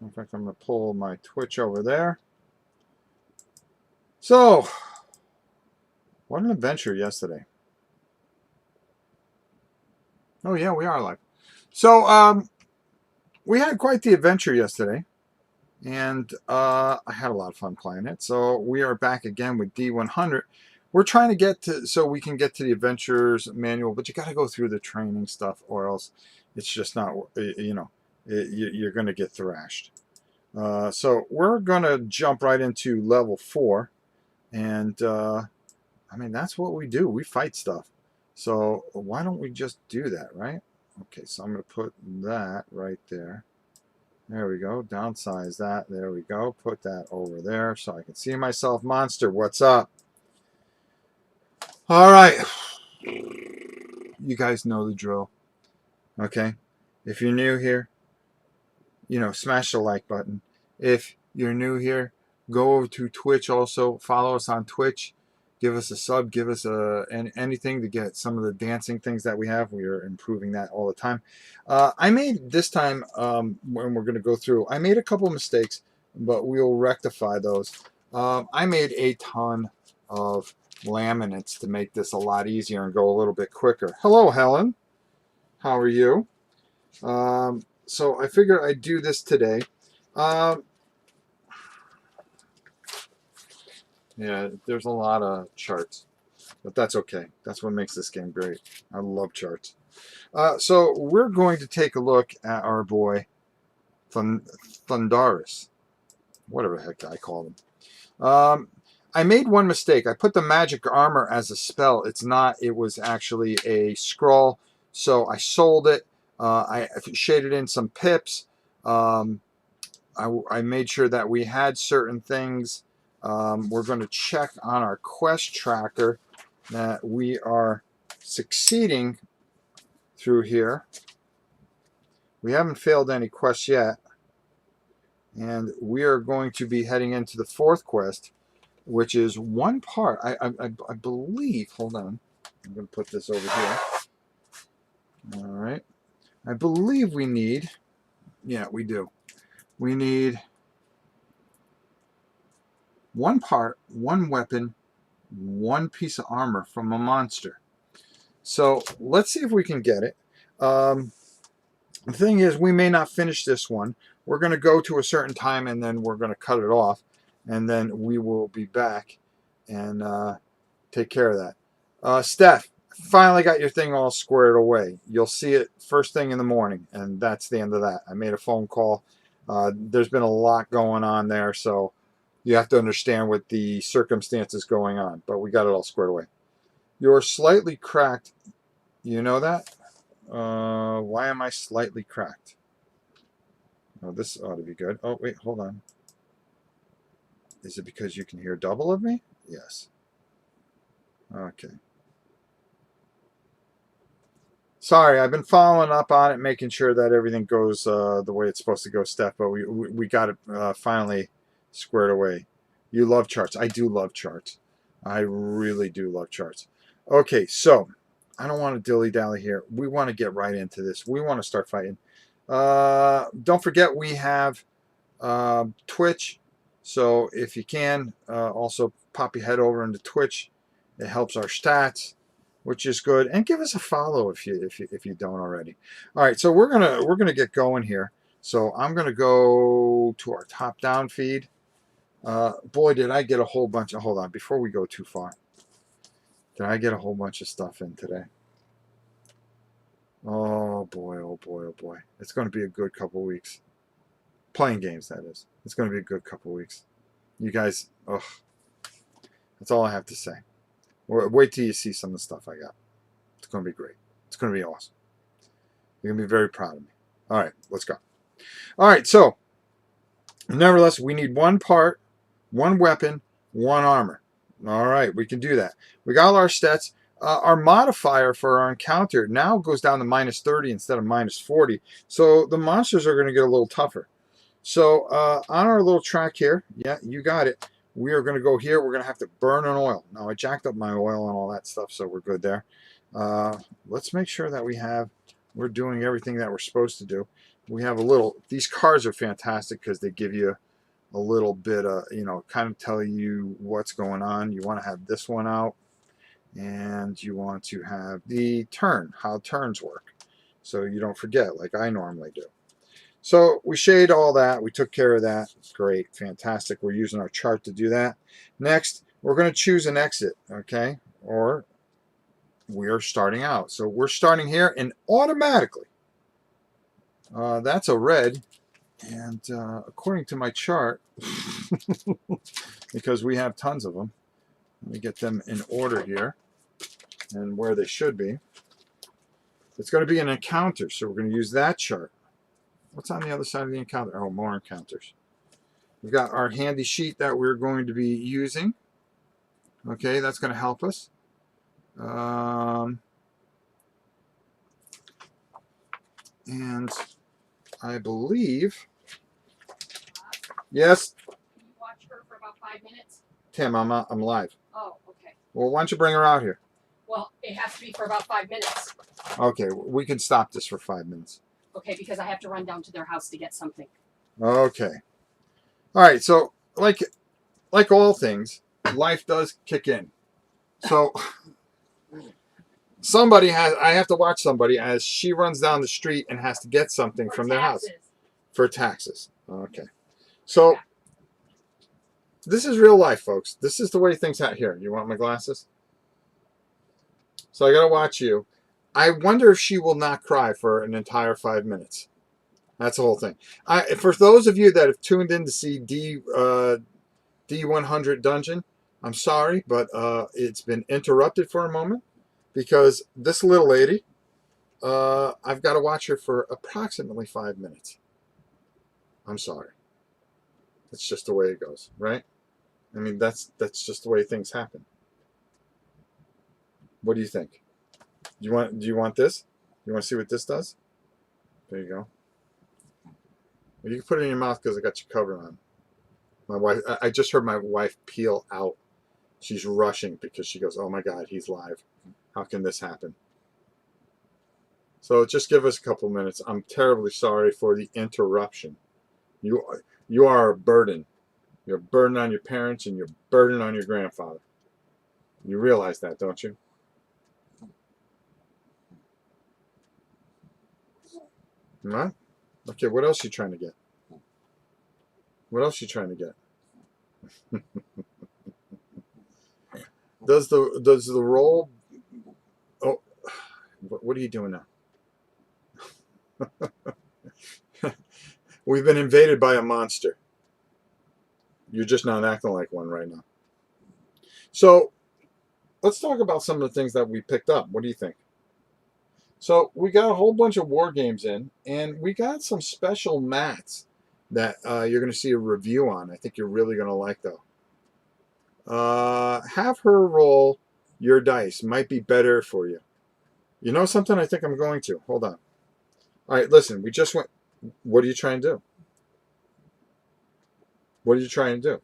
In fact, I'm going to pull my Twitch over there. So, what an adventure yesterday. Oh, yeah, we are live. So, we had quite the adventure yesterday. And I had a lot of fun playing it. So, we are back again with D100. We're trying to get to, so we can get to the adventures manual, but you got to go through the training stuff or else it's just not, you're going to get thrashed. So we're going to jump right into level 4. And, I mean, that's what we do. We fight stuff. So why don't we just do that, right? Okay, so I'm going to put that right there. There we go. Downsize that. There we go. Put that over there so I can see myself. Monster, what's up? All right. You guys know the drill. Okay? If you're new here, smash the like button. If you're new here, go over to Twitch also. Follow us on Twitch. Give us a sub. Give us anything to get some of the dancing things that we have. We are improving that all the time. I made this time, when we're going to go through, I made a couple of mistakes, but we'll rectify those. I made a ton of laminates to make this a lot easier and go a little bit quicker. Hello, Helen. How are you? So I figured I'd do this today. Yeah, there's a lot of charts, but that's okay. That's what makes this game great. I love charts. So we're going to take a look at our boy Thundarus, whatever the heck I call him. I made one mistake. I put the magic armor as a spell. It's not. It was actually a scroll. So I sold it. I shaded in some pips. I made sure that we had certain things. We're going to check on our quest tracker that we are succeeding through here. We haven't failed any quests yet. And we are going to be heading into the 4th quest, which is one part. I believe, hold on. I'm going to put this over here. All right. I believe we need, yeah, we do. We need one part, one weapon, one piece of armor from a monster. So let's see if we can get it. The thing is, we may not finish this one. We're going to go to a certain time and then we're going to cut it off. And then we will be back and take care of that. Steph, finally got your thing all squared away. You'll see it first thing in the morning. And that's the end of that. I made a phone call. There's been a lot going on there. So you have to understand what the circumstances going on. But we got it all squared away. You're slightly cracked. You know that? Why am I slightly cracked? Oh, this ought to be good. Oh, wait, hold on. Is it because you can hear double of me? Yes. Okay. Sorry, I've been following up on it, making sure that everything goes the way it's supposed to go, Steph, but we got it finally squared away. You love charts. I do love charts. I really do love charts. Okay, so I don't want to dilly-dally here. We want to get right into this. We want to start fighting. Don't forget we have Twitch. So if you can, also pop your head over into Twitch. It helps our stats, which is good. And give us a follow if you don't already. All right, so we're gonna get going here. So I'm gonna go to our top-down feed. Boy, did I get a whole bunch of. Hold on, before we go too far. Did I get a whole bunch of stuff in today? Oh boy, oh boy, oh boy. It's going to be a good couple weeks. Playing games, that is. It's going to be a good couple weeks. You guys, ugh. That's all I have to say. Wait till you see some of the stuff I got. It's going to be great. It's going to be awesome. You're going to be very proud of me. All right, let's go. All right, so, nevertheless, we need one part, one weapon, one armor. All right, we can do that. We got all our stats. Our modifier for our encounter now goes down to -30 instead of -40. So the monsters are going to get a little tougher. So on our little track here, yeah, you got it. We are going to go here. We're going to have to burn an oil. Now, I jacked up my oil and all that stuff, so we're good there. Let's make sure that we're doing everything that we're supposed to do. we have a little, these cards are fantastic because they give you a little bit of, you know, kind of tell you what's going on. You want to have this one out, and you want to have the turn, how turns work, so you don't forget like I normally do. So we shade all that. We took care of that. Great. Fantastic. We're using our chart to do that. Next, we're going to choose an exit, okay? Or we're starting out. So we're starting here, and automatically, that's a red. And according to my chart, because we have tons of them, let me get them in order here and where they should be. It's going to be an encounter, so we're going to use that chart. What's on the other side of the encounter? Oh, more encounters. We've got our handy sheet that we're going to be using. Okay, that's going to help us. And I believe, yes. Can you watch her for about 5 minutes? Tim, I'm live. Oh, okay. Well, why don't you bring her out here? Well, it has to be for about 5 minutes. Okay, we can stop this for 5 minutes. Okay, because I have to run down to their house to get something. Okay. All right, so like all things, life does kick in. So I have to watch somebody as she runs down the street and has to get something from their house. For taxes. Okay. So this is real life, folks. This is the way things happen. Here, you want my glasses? So I got to watch you. I wonder if she will not cry for an entire 5 minutes. That's the whole thing. For those of you that have tuned in to see D100 Dungeon, I'm sorry, but it's been interrupted for a moment because this little lady, I've got to watch her for approximately 5 minutes. I'm sorry. It's just the way it goes, right? I mean, that's just the way things happen. What do you think? Do you want this? You want to see what this does? There you go. Well, you can put it in your mouth because I got your cover on. My wife, I just heard my wife peel out. She's rushing because she goes, "Oh my God, he's live. How can this happen?" So just give us a couple minutes. I'm terribly sorry for the interruption. You are a burden. You're a burden on your parents and you're a burden on your grandfather. You realize that, don't you? What? Okay, what else are you trying to get? What else are you trying to get? Does the roll? Oh, what are you doing now? We've been invaded by a monster. You're just not acting like one right now. So let's talk about some of the things that we picked up. What do you think? So we got a whole bunch of war games in, and we got some special mats that you're going to see a review on. I think you're really going to like, though. Have her roll your dice. Might be better for you. You know something? I think I'm going to. Hold on. All right, listen. We just went. What are you trying to do? What are you trying to do?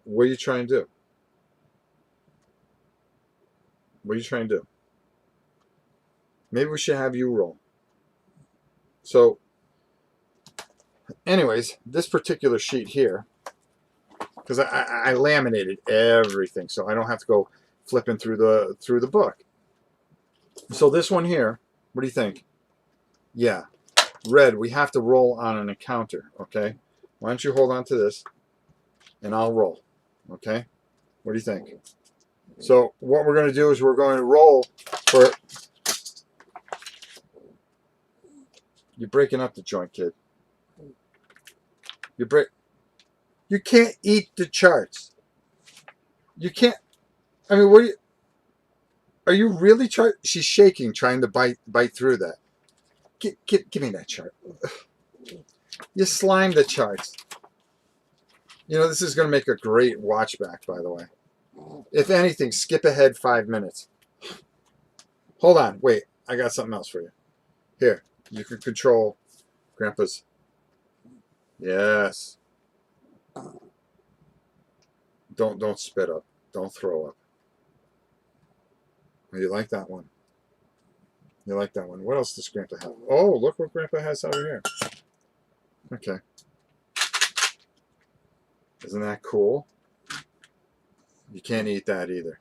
What are you trying to do? What are you trying to do? Maybe we should have you roll. So, anyways, this particular sheet here, because I laminated everything, so I don't have to go flipping through the book. So this one here, what do you think? Yeah, red. We have to roll on an encounter. Okay, why don't you hold on to this, and I'll roll. Okay, what do you think? So what we're going to do is we're going to roll for. You're breaking up the joint, kid. You can't eat the charts. You can't. I mean, are you really trying? She's shaking, trying to bite through that. Give me that chart. You slimed the charts. You know, this is going to make a great watch back, by the way. If anything, skip ahead 5 minutes. Hold on. Wait. I got something else for you. Here. You can control Grandpa's. Yes. Don't spit up. Don't throw up. Oh, you like that one? You like that one. What else does Grandpa have? Oh, look what Grandpa has over here. Okay. Isn't that cool? You can't eat that either.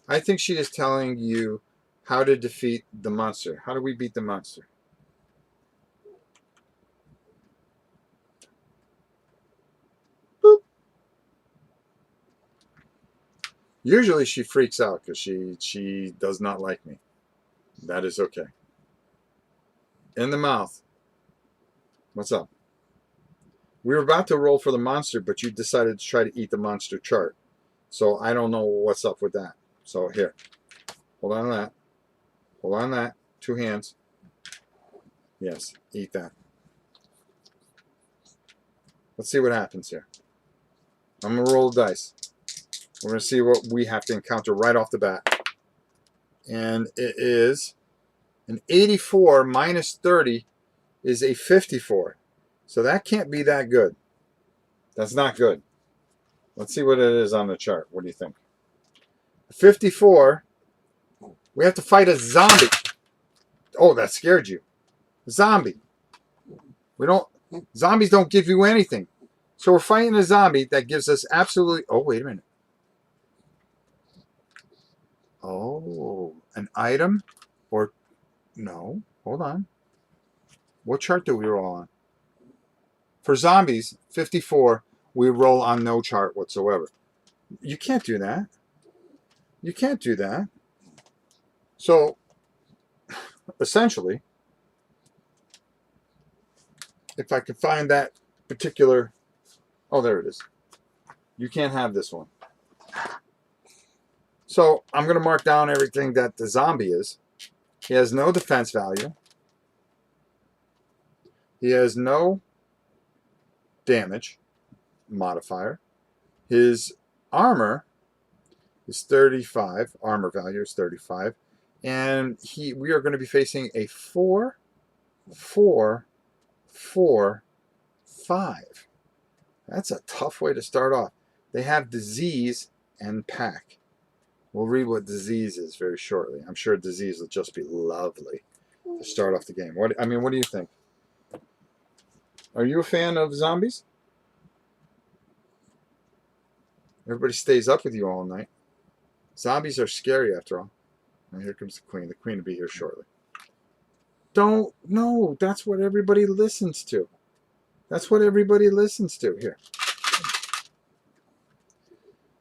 I think she is telling you how to defeat the monster. How do we beat the monster? Boop. Usually she freaks out because she does not like me. That is okay. In the mouth. What's up? We were about to roll for the monster, but you decided to try to eat the monster chart. So I don't know what's up with that. So here. Hold on to that. Hold on to that. 2 hands. Yes, eat that. Let's see what happens here. I'm going to roll the dice. We're going to see what we have to encounter right off the bat. And it is an 84 minus 30 is a 54. So that can't be that good. That's not good. Let's see what it is on the chart. What do you think? 54. We have to fight a zombie. Oh, that scared you. Zombie. Zombies don't give you anything. So we're fighting a zombie that gives us absolutely... Oh, wait a minute. Oh, an item? Or... No, hold on. What chart do we roll on? For zombies, 54, we roll on no chart whatsoever. You can't do that. You can't do that. So, essentially, if I could find that particular... Oh, there it is. You can't have this one. So, I'm going to mark down everything that the zombie is. He has no defense value. He has no damage modifier. His armor is 35. Armor value is 35. And we are going to be facing a 4, 4, 4, 5. That's a tough way to start off. They have disease and pack. We'll read what disease is very shortly. I'm sure disease will just be lovely to start off the game. What do you think? Are you a fan of zombies? Everybody stays up with you all night. Zombies are scary after all. And here comes the queen. The queen will be here shortly. No, that's what everybody listens to. That's what everybody listens to. Here.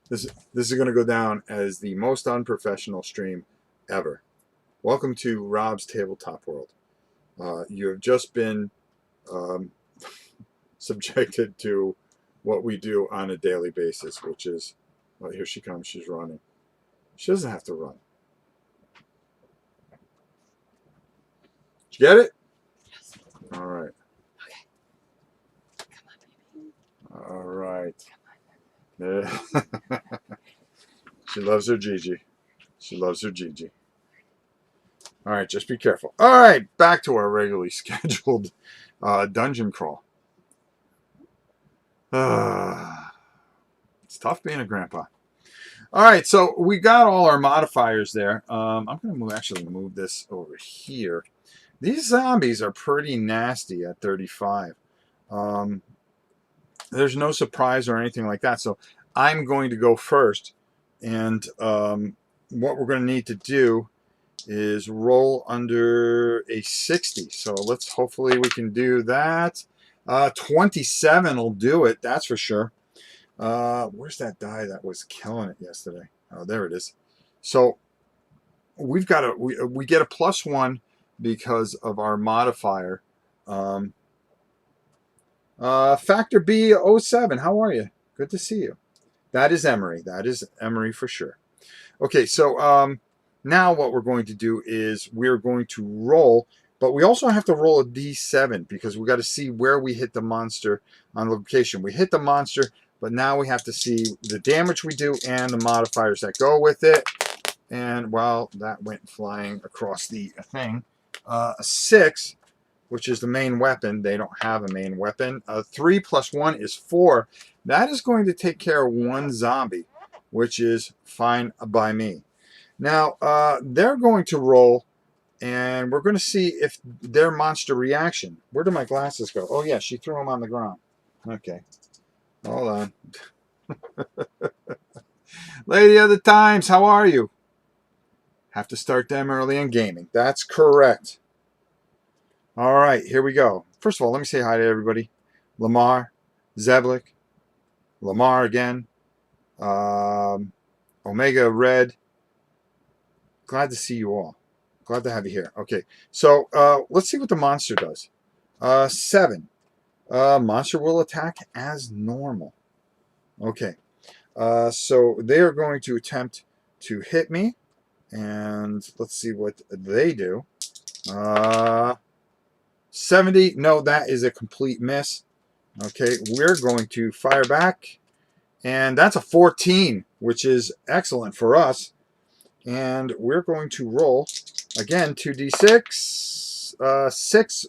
This is going to go down as the most unprofessional stream ever. Welcome to Rob's Tabletop World. You have just been subjected to what we do on a daily basis, which is, well, here she comes. She's running. She doesn't have to run. Did you get it? Yes. All right. Okay. Come on, baby. All right. Come on. She loves her Gigi. She loves her Gigi. All right, just be careful. All right, back to our regularly scheduled dungeon crawl. It's tough being a grandpa. All right, so we got all our modifiers there. I'm going to actually move this over here. These zombies are pretty nasty at 35. There's no surprise or anything like that. So I'm going to go first. And what we're going to need to do is roll under a 60. So hopefully we can do that. 27 will do it. That's for sure. Where's that die that was killing it yesterday? Oh, there it is. So we get a +1 because of our modifier. Factor B07. How are you? Good to see you. That is Emery. That is Emery for sure. Okay, so now what we're going to do is we're going to roll, but we also have to roll a D7 because we got to see where we hit the monster on location. We hit the monster, but now we have to see the damage we do and the modifiers that go with it. And, well, that went flying across the thing. A 6, which is the main weapon. They don't have a main weapon. 3 + 1 is 4. That is going to take care of one zombie, which is fine by me. Now, they're going to roll, and we're going to see if their monster reaction. Where did my glasses go? Oh, yeah, she threw them on the ground. Okay. Hold on. Lady of the Times, how are you? Have to start them early in gaming. That's correct. All right, here we go. First of all, let me say hi to everybody. Lamar, Zeblik, Lamar again, Omega Red. Glad to see you all. Glad to have you here. Okay, so let's see what the monster does. 7. Monster will attack as normal. Okay, so they are going to attempt to hit me. And let's see what they do. 70. No, that is a complete miss. Okay, we're going to fire back. And that's a 14, which is excellent for us. And we're going to roll, again, 2d6. 6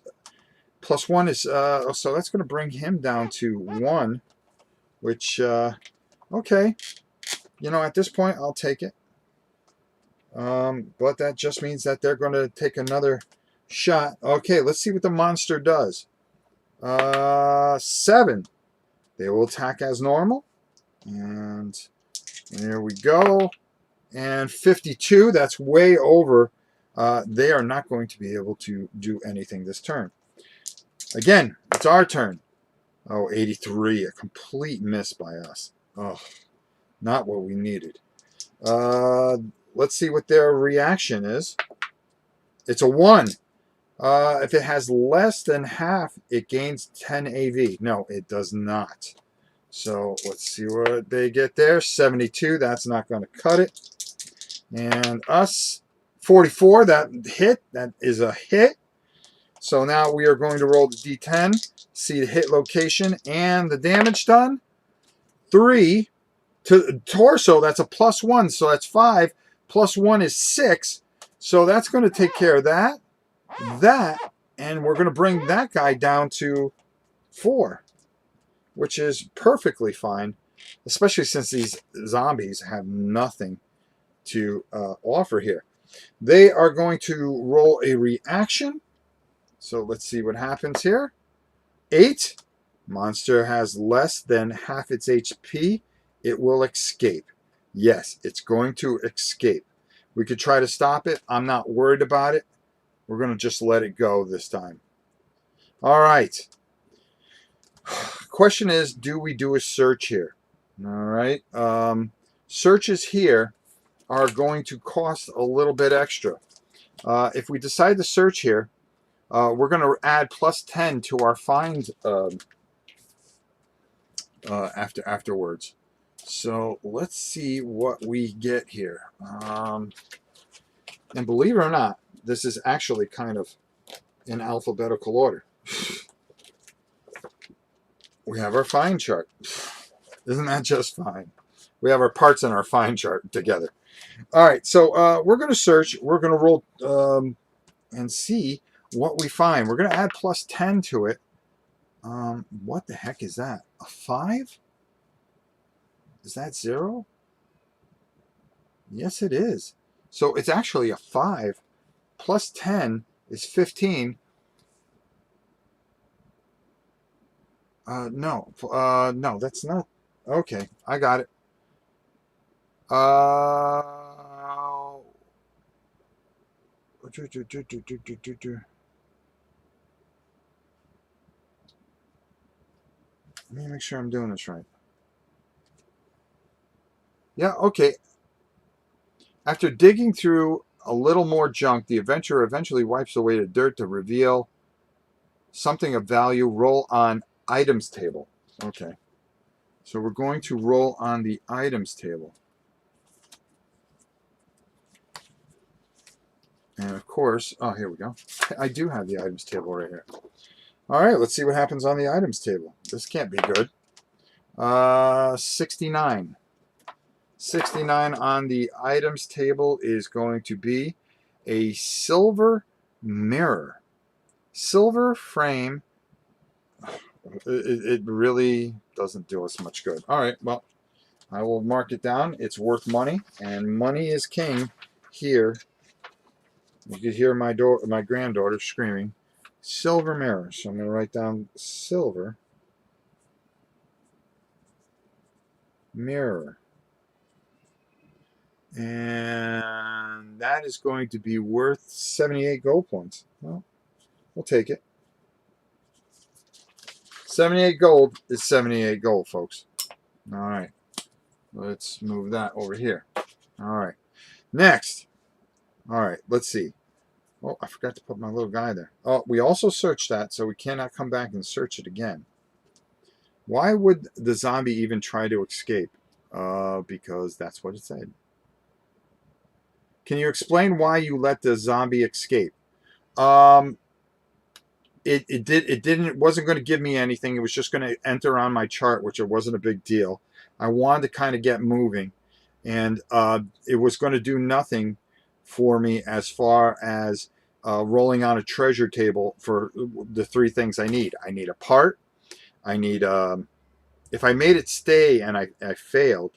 plus 1 is, so that's going to bring him down to 1, which, okay. You know, at this point, I'll take it. But that just means that they're going to take another shot. Okay, let's see what the monster does. 7. They will attack as normal. And there we go. And 52, that's way over. They are not going to be able to do anything this turn. Again, it's our turn. Oh, 83, a complete miss by us. Oh, not what we needed. Let's see what their reaction is. It's a 1. If it has less than half, it gains 10 AV. No, it does not. So let's see what they get there. 72, that's not going to cut it. And us, 44, that hit. That is a hit. So now we are going to roll the D10, see the hit location and the damage done. 3 to torso, that's a +1, so that's 5. +1 is 6. So that's going to take care of that, and we're going to bring that guy down to 4, which is perfectly fine, especially since these zombies have nothing to offer here. They are going to roll a reaction. So let's see what happens here. 8. Monster has less than half its HP. It will escape. Yes, it's going to escape. We could try to stop it. I'm not worried about it. We're going to just let it go this time. All right. Question is, do we do a search here? All right. Searches here are going to cost a little bit extra. If we decide to search here, we're going to add +10 to our find afterwards. So let's see what we get here. And believe it or not, this is actually kind of in alphabetical order. We have our find chart. Isn't that just fine? We have our parts and our find chart together. All right, so we're going to search. We're going to roll and see what we find. We're going to add +10 to it. What the heck is that? A 5? Is that 0? Yes, it is. So it's actually a 5. +10 is 15. No, no, that's not. Okay, I got it. Let me make sure I'm doing this right. Yeah, okay. After digging through a little more junk, the adventurer eventually wipes away the dirt to reveal something of value. Roll on items table. Okay. So we're going to roll on the items table. And of course, oh, here we go. I do have the items table right here. All right, let's see what happens on the items table. This can't be good. 69. 69 on the items table is going to be a silver mirror. Silver frame. It really doesn't do us much good. All right, well, I will mark it down. It's worth money, and money is king here, you could hear my granddaughter screaming, silver mirror. So I'm going to write down silver mirror. And that is going to be worth 78 gold points. Well, we'll take it. 78 gold is 78 gold, folks. All right. Let's move that over here. All right. Next. All right. Let's see. Oh, I forgot to put my little guy there. Oh, we also searched that, so we cannot come back and search it again. Why would the zombie even try to escape? Because that's what it said. Can you explain why you let the zombie escape? It wasn't going to give me anything. It was just going to enter on my chart, which it wasn't a big deal. I wanted to kind of get moving, and it was going to do nothing for me as far as rolling on a treasure table for the three things I need. I need a part. I need if I made it stay and I failed,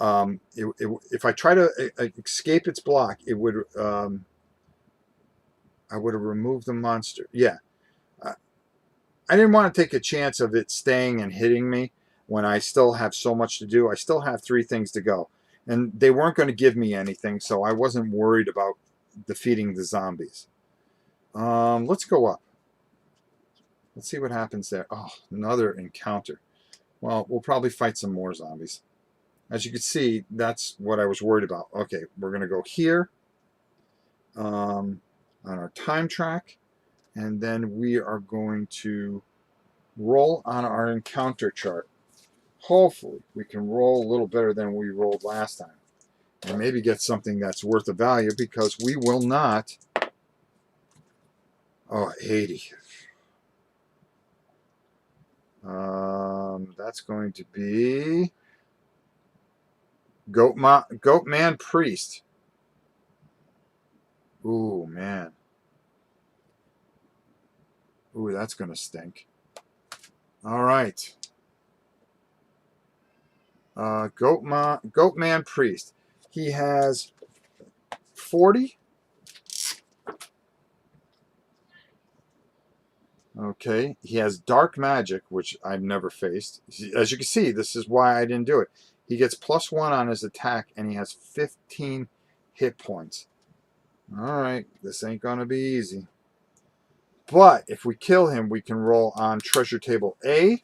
if I try to escape its block, it would I would have removed the monster. Yeah. I didn't want to take a chance of it staying and hitting me when I still have so much to do. I still have three things to go. And they weren't going to give me anything, so I wasn't worried about defeating the zombies. Let's go up. Let's see what happens there. Oh, another encounter. Well, we'll probably fight some more zombies. As you can see, that's what I was worried about. Okay, we're going to go here on our time track. And then we are going to roll on our encounter chart. Hopefully, we can roll a little better than we rolled last time. And maybe get something that's worth the value, because we will not... Oh, 80. That's going to be... Goatman Priest. Ooh, man. Ooh, that's going to stink. All right. Goatman Priest. He has 40. Okay. He has Dark Magic, which I've never faced. As you can see, this is why I didn't do it. He gets +1 on his attack, and he has 15 hit points. All right. This ain't going to be easy. But if we kill him, we can roll on treasure table A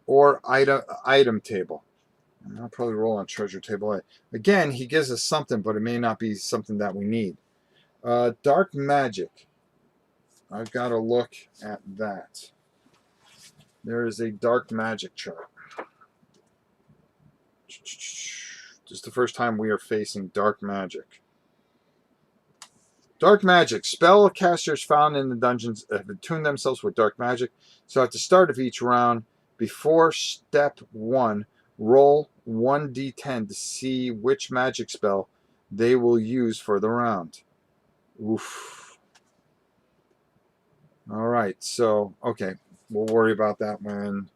or item table. I'll probably roll on treasure table A. Again, he gives us something, but it may not be something that we need. Dark Magic. I've got to look at that. There is a Dark Magic chart. This is the first time we are facing Dark Magic. Dark Magic. Spellcasters found in the dungeons have attuned themselves with Dark Magic. So at the start of each round, before step 1, roll 1d10 to see which magic spell they will use for the round. Oof. All right, so, okay, we'll worry about that when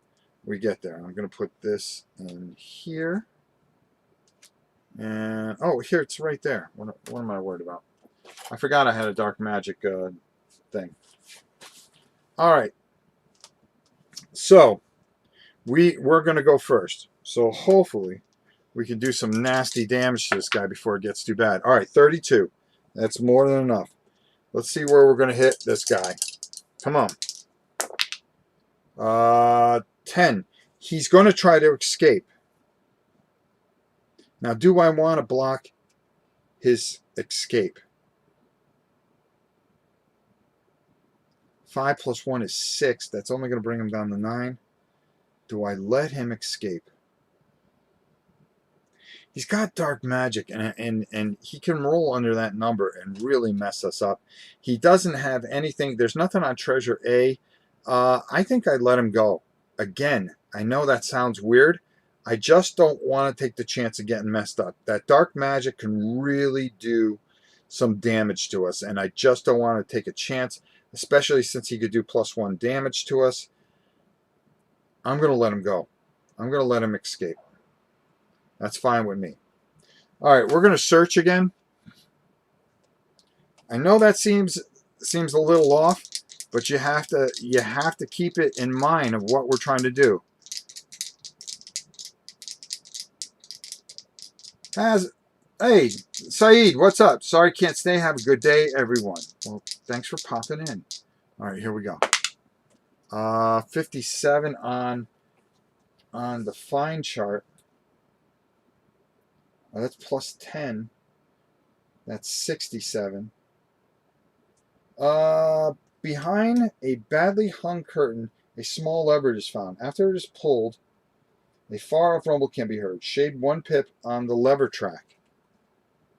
we get there. I'm going to put this in here. And, oh, here, it's right there. What am I worried about? I forgot I had a Dark Magic thing. All right. So, we're going to go first. So, hopefully, we can do some nasty damage to this guy before it gets too bad. All right, 32. That's more than enough. Let's see where we're going to hit this guy. Come on. 10. He's going to try to escape. Now, do I want to block his escape? 5 + 1 is 6. That's only going to bring him down to 9. Do I let him escape? He's got Dark Magic, and he can roll under that number and really mess us up. He doesn't have anything. There's nothing on Treasure A. I think I'd let him go. Again, I know that sounds weird. I just don't want to take the chance of getting messed up. That Dark Magic can really do some damage to us, and I just don't want to take a chance, especially since he could do +1 damage to us. I'm going to let him go. I'm going to let him escape. That's fine with me. All right, we're going to search again. I know that seems a little off, but you have to keep it in mind of what we're trying to do. Hey, Saeed, what's up? Sorry, can't stay. Have a good day, everyone. Well, thanks for popping in. All right, here we go. 57 on the fine chart. Oh, that's plus 10. That's 67. Behind a badly hung curtain, a small lever is found. After it is pulled, a far-off rumble can be heard. Shade 1 pip on the lever track.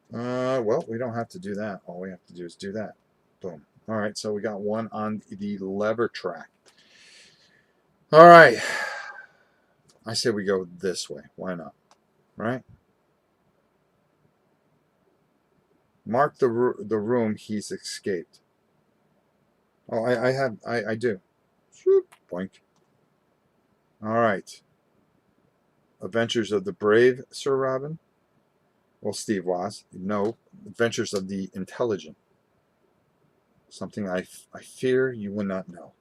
Well, we don't have to do that. All we have to do is do that. Boom. All right, so we got 1 on the lever track. All right. I say we go this way. Why not? Right? Mark the room he's escaped. Oh, I do. Shoop, boink. All right. Adventures of the Brave, Sir Robin. Well, Steve was. No. Adventures of the Intelligent. Something I fear you will not know.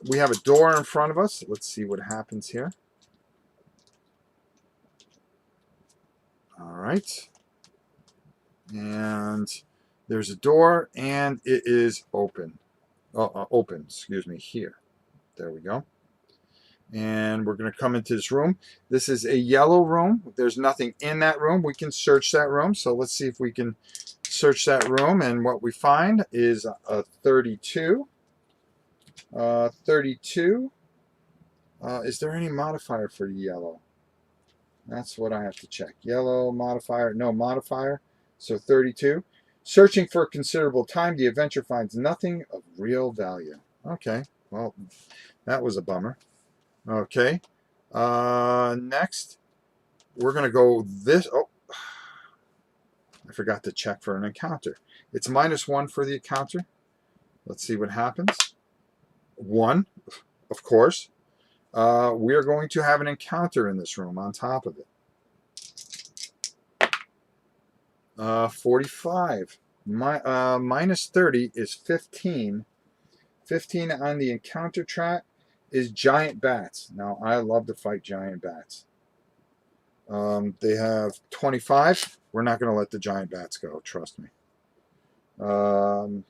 We have a door in front of us. Let's see what happens here. All right. And there's a door, and it is open. Open, excuse me, here. There we go. And we're going to come into this room. This is a yellow room. There's nothing in that room. We can search that room. So let's see if we can search that room. And what we find is a 32. 32. Is there any modifier for yellow? That's what I have to check. Yellow modifier. No modifier. So 32. Searching for a considerable time, the adventure finds nothing of real value. Okay. Well, that was a bummer. Okay. Next, we're going to go this. Oh, I forgot to check for an encounter. It's -1 for the encounter. Let's see what happens. 1, of course. We are going to have an encounter in this room on top of it. 45. -30 is 15. 15 on the encounter track is giant bats. Now, I love to fight giant bats. They have 25. We're not going to let the giant bats go, trust me. No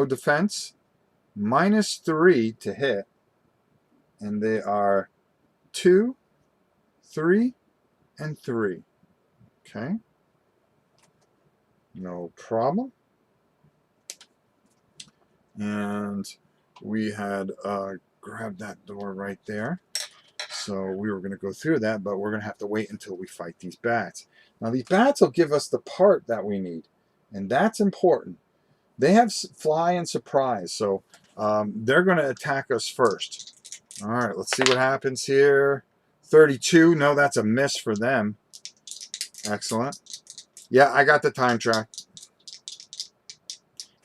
defense. -3 to hit. And they are 2, 3, and 3. Okay. No problem. And we had grabbed that door right there. So we were going to go through that, but we're going to have to wait until we fight these bats. Now, these bats will give us the part that we need, and that's important. They have fly and surprise, so they're going to attack us first. All right, let's see what happens here. 32. No, that's a miss for them. Excellent. Yeah, I got the time track.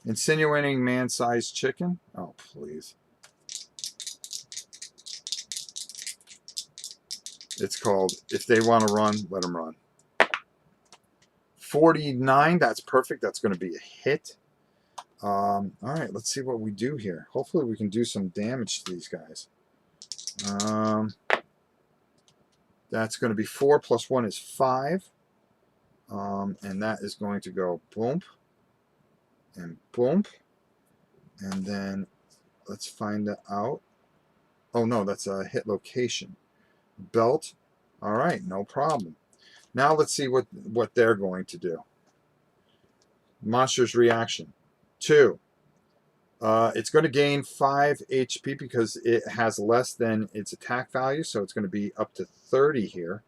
Insinuating man-sized chicken. Oh, please. It's called If They Want to Run, Let Them Run. 49. That's perfect. That's going to be a hit. All right, let's see what we do here. Hopefully we can do some damage to these guys. That's going to be 4 plus 1 is 5. And that is going to go boom and boom. And then let's find out. Oh, no, that's a hit location. Belt. All right, no problem. Now let's see what they're going to do. Monster's reaction. 2. It's going to gain 5 HP because it has less than its attack value, so it's going to be up to 30 here.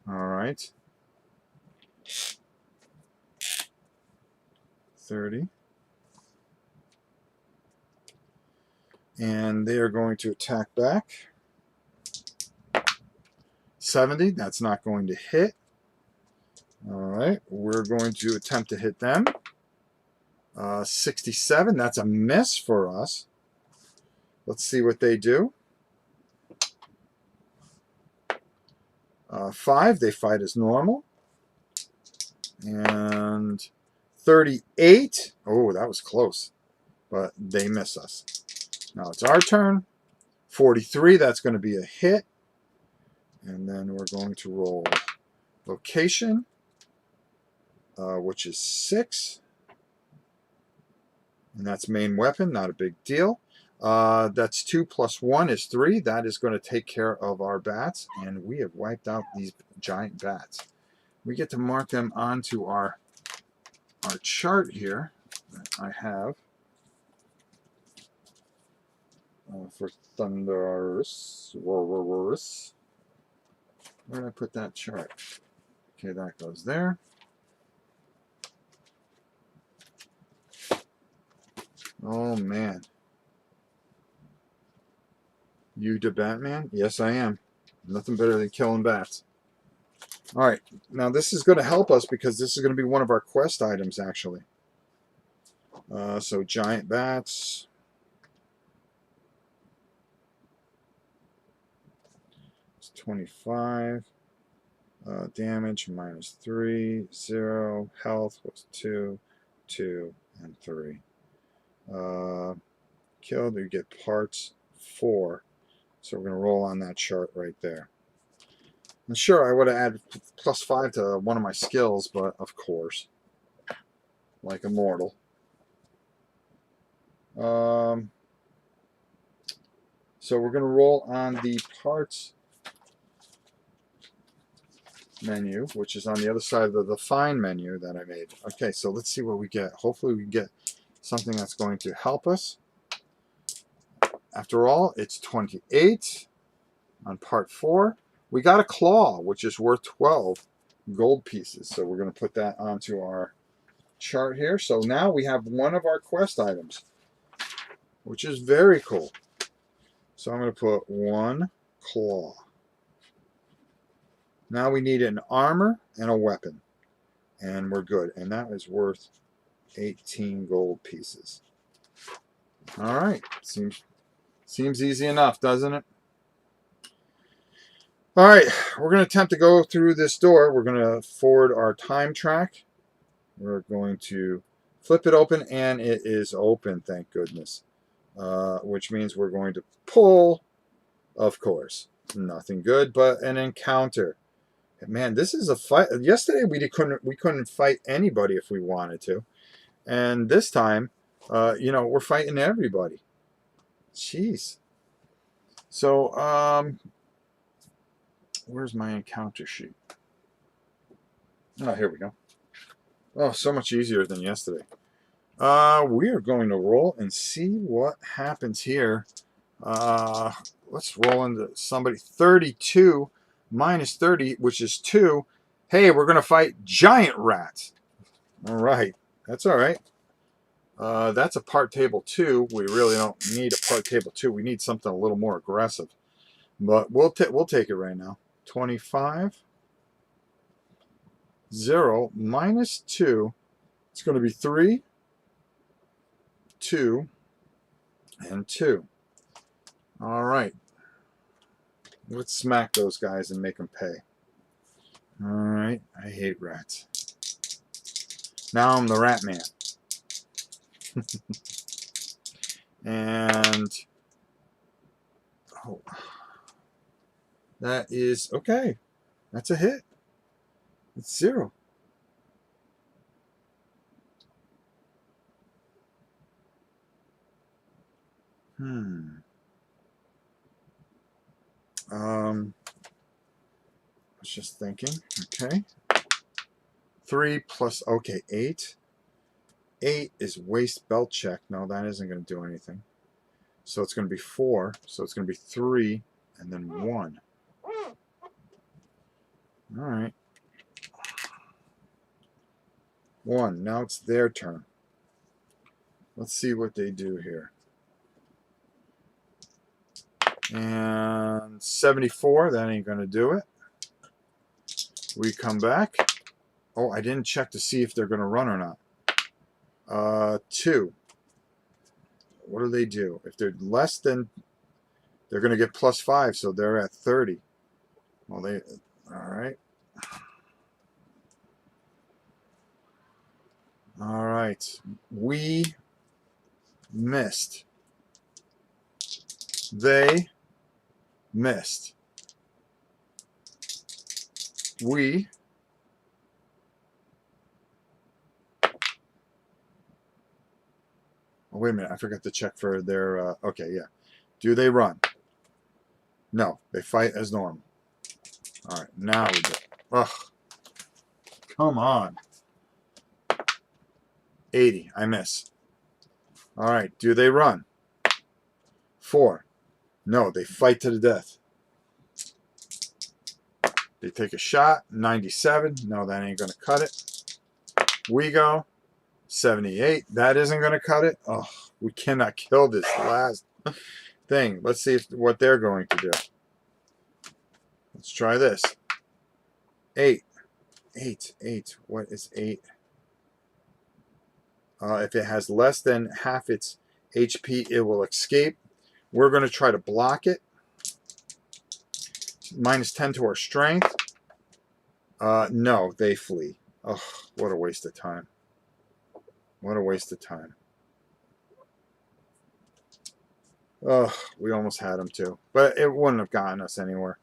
All right. 30. And they are going to attack back. 70, that's not going to hit. All right, we're going to attempt to hit them. 67, that's a miss for us. Let's see what they do. 5, they fight as normal. And 38. Oh, that was close. But they miss us. Now it's our turn. 43, that's going to be a hit. And then we're going to roll location, which is 6. And that's main weapon, not a big deal. That's 2 plus 1 is 3. That is going to take care of our bats. And we have wiped out these giant bats. We get to mark them onto our chart here that I have for Thunderous. Where did I put that chart? Okay, that goes there. Oh, man. You the Batman? Yes, I am. Nothing better than killing bats. All right. Now, this is going to help us because this is going to be one of our quest items, actually. So, giant bats. It's 25. Damage minus 3. 0. Health was 2. 2. And 3. Killed, you get parts 4. So we're going to roll on that chart right there. And sure, I would have added plus 5 to one of my skills, but of course, like a mortal. So we're going to roll on the parts menu, which is on the other side of the find menu that I made. Okay, so let's see what we get. Hopefully we get something that's going to help us. After all, it's 28 on part 4. We got a claw, which is worth 12 gold pieces. So we're going to put that onto our chart here. So now we have one of our quest items, which is very cool. So I'm going to put 1 claw. Now we need an armor and a weapon. And we're good. And that is worth 18 gold pieces. All right. Seems easy enough, doesn't it? All right. We're going to attempt to go through this door. We're going to forward our time track. We're going to flip it open, and it is open, thank goodness. Which means we're going to pull, of course. Nothing good, but an encounter. Man, this is a fight. Yesterday we couldn't fight anybody if we wanted to. And this time, we're fighting everybody. Jeez. So, where's my encounter sheet? Oh, here we go. Oh, so much easier than yesterday. We are going to roll and see what happens here. Let's roll into somebody. 32 minus 30, which is 2. Hey, we're going to fight giant rats. All right. That's all right. That's a part table 2. We really don't need a part table 2. We need something a little more aggressive. But we'll take it right now. 25. 0 minus 2. It's going to be 3, 2, and 2. All right. Let's smack those guys and make them pay. All right. I hate rats. Now I'm the rat man. And that is okay. That's a hit. It's 0. I was just thinking. Okay. 3 plus, okay, 8. 8 is waist belt check. No, that isn't going to do anything. So it's going to be 4. So it's going to be 3 and then 1. All right. 1. Now it's their turn. Let's see what they do here. And 74, that ain't going to do it. We come back. Oh, I didn't check to see if they're going to run or not. 2. What do they do? If they're less than, they're going to get plus 5, so they're at 30. Well, All right. All right. We missed. They missed. We oh, wait a minute. I forgot to check for their. Okay, yeah. Do they run? No. They fight as normal. All right. Now we do. Ugh. Come on. 80. I miss. All right. Do they run? 4. No. They fight to the death. They take a shot. 97. No, that ain't going to cut it. We go. 78. That isn't going to cut it. Oh, we cannot kill this last thing. Let's see what they're going to do. Let's try this. 8. 8. What is 8? If it has less than half its HP, it will escape. We're going to try to block it. Minus 10 to our strength. No, they flee. Oh, what a waste of time. What a waste of time. Oh, we almost had them too. But it wouldn't have gotten us anywhere.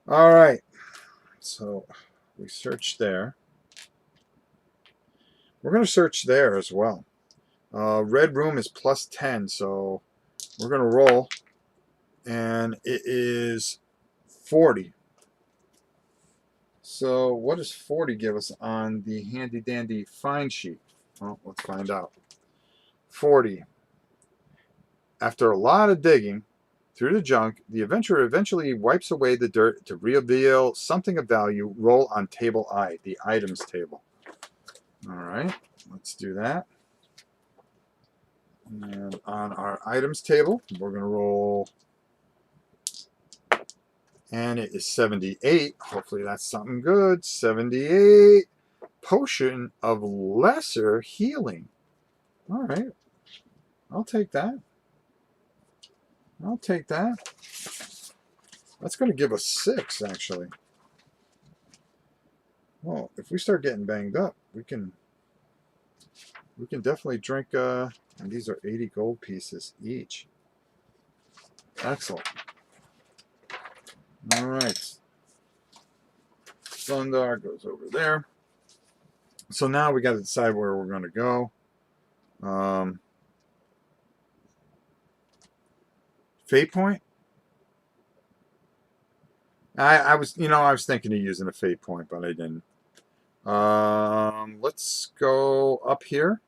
All right. So we searched there. We're going to search there as well. Red room is plus 10. So we're going to roll. And it is 40. So what does 40 give us on the handy dandy find sheet? Well, let's find out. 40. After a lot of digging through the junk, the adventurer eventually wipes away the dirt to reveal something of value. Roll on table I, the items table. All right, let's do that. And on our items table, we're going to roll. And it is 78. Hopefully that's something good. 78. Potion of lesser healing. All right. I'll take that. I'll take that. That's going to give us 6, actually. Well, if we start getting banged up, we can definitely drink, and these are 80 gold pieces each. Excellent. All right. Sundar goes over there. So now we got to decide where we're going to go. Fate point? I was thinking of using a fate point, but I didn't. Let's go up here.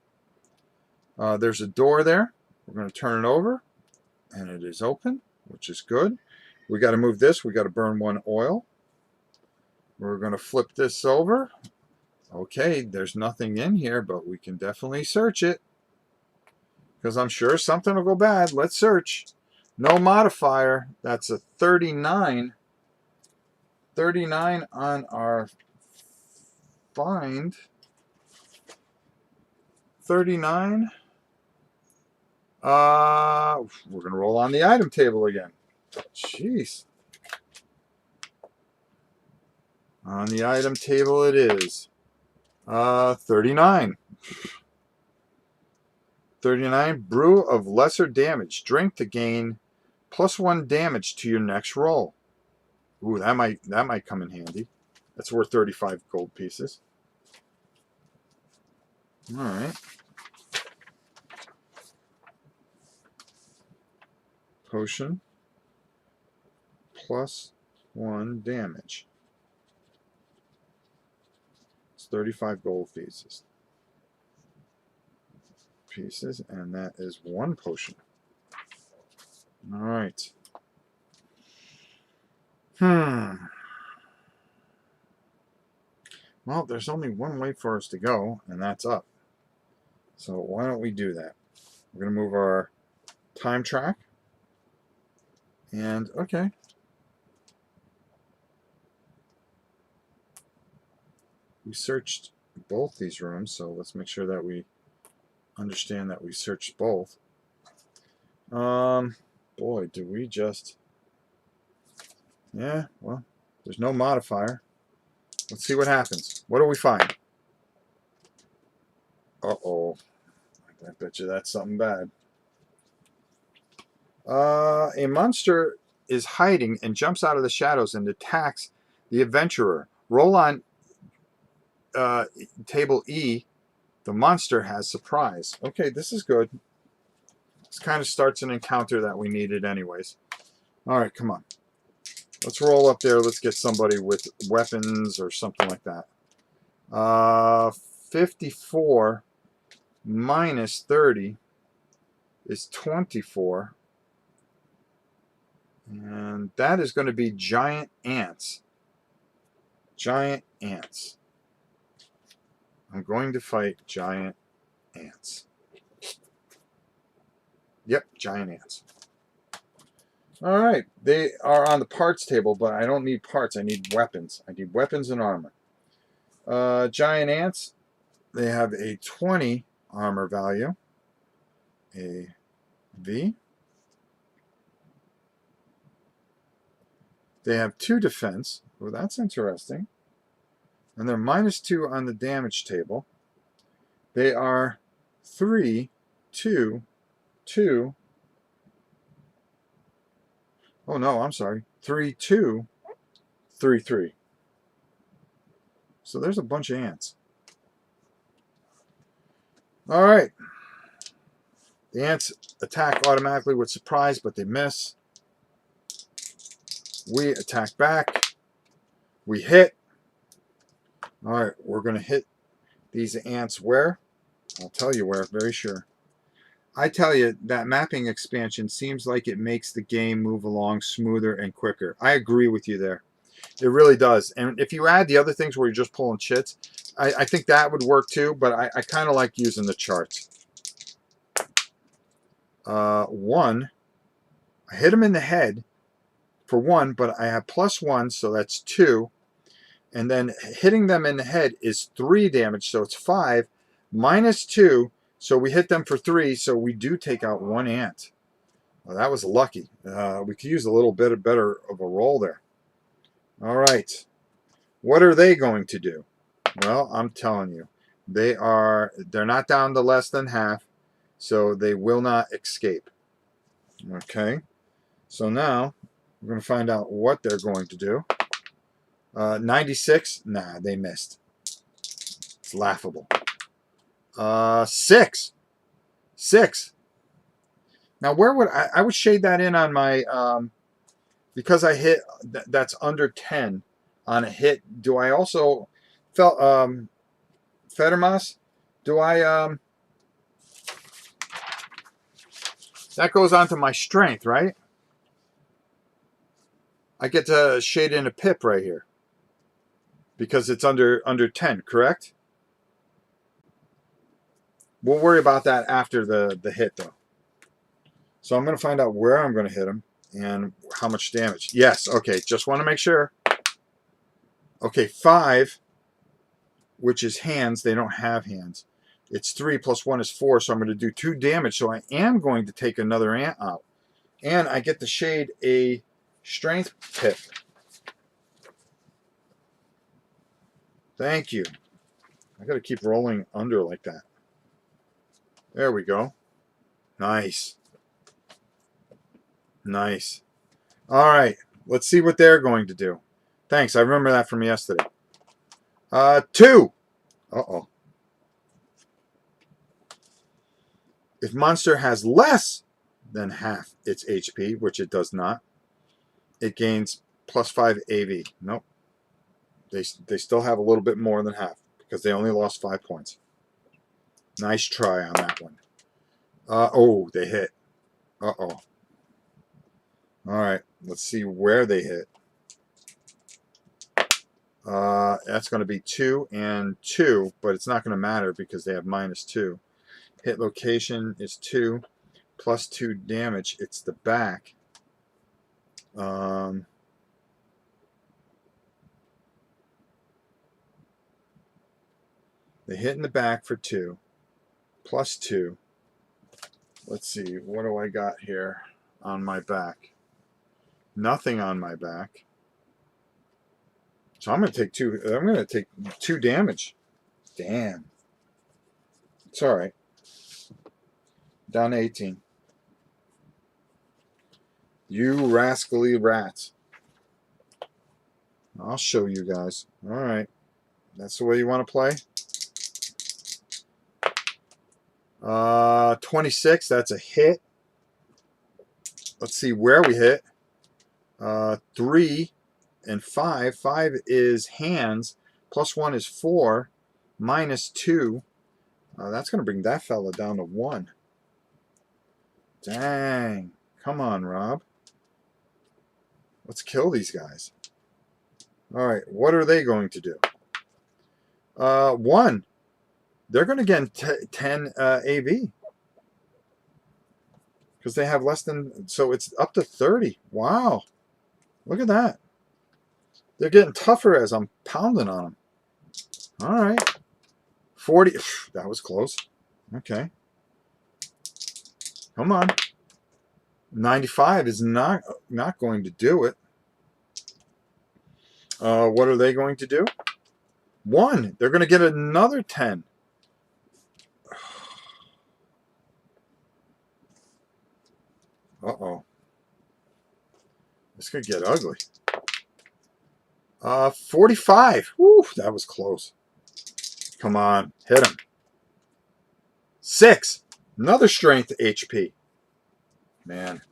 There's a door there. We're going to turn it over, and it is open, which is good. We got to move this. We got to burn 1 oil. We're going to flip this over. Okay, there's nothing in here, but we can definitely search it, because I'm sure something will go bad. Let's search. No modifier. That's a 39. 39 on our find. 39. We're going to roll on the item table again. Jeez. On the item table it is. 39. 39. Brew of lesser damage. Drink to gain +1 damage to your next roll. Ooh, that might come in handy. That's worth 35 gold pieces. All right. Potion. +1 damage. It's 35 gold pieces. And that is 1 potion. All right. Well, there's only one way for us to go, and that's up. So why don't we do that? We're going to move our time track. And, okay. We searched both these rooms, so let's make sure that we understand that we searched both. Boy, did we just... Yeah, well, There's no modifier. Let's see what happens. What do we find? Uh-oh. I bet you that's something bad. A monster is hiding and jumps out of the shadows and attacks the adventurer. Roll on table E. The monster has surprise. Okay, this is good. This kind of starts an encounter that we needed anyways. All right, come on. Let's roll up there. Let's get somebody with weapons or something like that. 54 minus 30 is 24. And that is going to be giant ants. Giant ants. I'm going to fight giant ants. Yep, giant ants. All right. They are on the parts table, but I don't need parts. I need weapons. I need weapons and armor. Giant ants, they have a 20 armor value. A V. They have 2 defense. Well, that's interesting. And they're -2 on the damage table. They are 3, 2, 2. Oh no, I'm sorry. 3, 2, 3, 3. So there's a bunch of ants. All right. The ants attack automatically with surprise, but they miss. We attack back. We hit. All right, we're going to hit these ants where? I'll tell you where, very sure. I tell you, that mapping expansion seems like it makes the game move along smoother and quicker. I agree with you there. It really does. And if you add the other things where you're just pulling chits, I think that would work too, but I kind of like using the charts. 1. I hit him in the head for 1, but I have +1, so that's 2. And then hitting them in the head is 3 damage, so it's 5. -2, so we hit them for 3, so we do take out 1 ant. Well, that was lucky. We could use a little bit better of a roll there. All right. What are they going to do? Well, I'm telling you, they're not down to less than half, so they will not escape. Okay. So now we're going to find out what they're going to do. 96. Nah, they missed. It's laughable. 6. 6. Now, where would I would shade that in on my because I hit that's under 10 on a hit. Do I also Federmas? Do I that goes onto my strength, right? I get to shade in a pip right here because it's under 10, correct? We'll worry about that after the hit, though. So I'm going to find out where I'm going to hit him and how much damage. Yes, okay, just want to make sure. Okay, 5, which is hands. They don't have hands. It's 3 + 1 is 4, so I'm going to do 2 damage. So I am going to take another ant out. And I get to shade a strength pip. Thank you. I got to keep rolling under like that. There we go. Nice. Nice. All right. Let's see what they're going to do. Thanks. I remember that from yesterday. 2. Uh-oh. If monster has less than half its HP, which it does not, it gains +5 AV. Nope. They still have a little bit more than half because they only lost 5 points. Nice try on that one. Oh, they hit. Uh-oh. All right. Let's see where they hit. That's going to be 2 and 2, but it's not going to matter because they have -2. Hit location is 2 +2 damage. It's the back. They hit in the back for 2 +2. Let's see. What do I got here on my back? Nothing on my back. So I'm going to take two. I'm going to take 2 damage. Damn. It's all right. Down to 18. You rascally rats. I'll show you guys. All right. That's the way you want to play? 26. That's a hit. Let's see where we hit. 3 and 5. 5 is hands. +1 is 4. -2. That's going to bring that fella down to 1. Dang. Come on, Rob. Let's kill these guys. All right. What are they going to do? 1. They're going to get 10 AV. Because they have less than... So it's up to 30. Wow. Look at that. They're getting tougher as I'm pounding on them. All right. 40. That was close. Okay. Come on. 95 is not going to do it. What are they going to do? 1. They're going to get another 10. Uh-oh. This could get ugly. 45. Woo, that was close. Come on. Hit him. 6. Another strength HP. Man.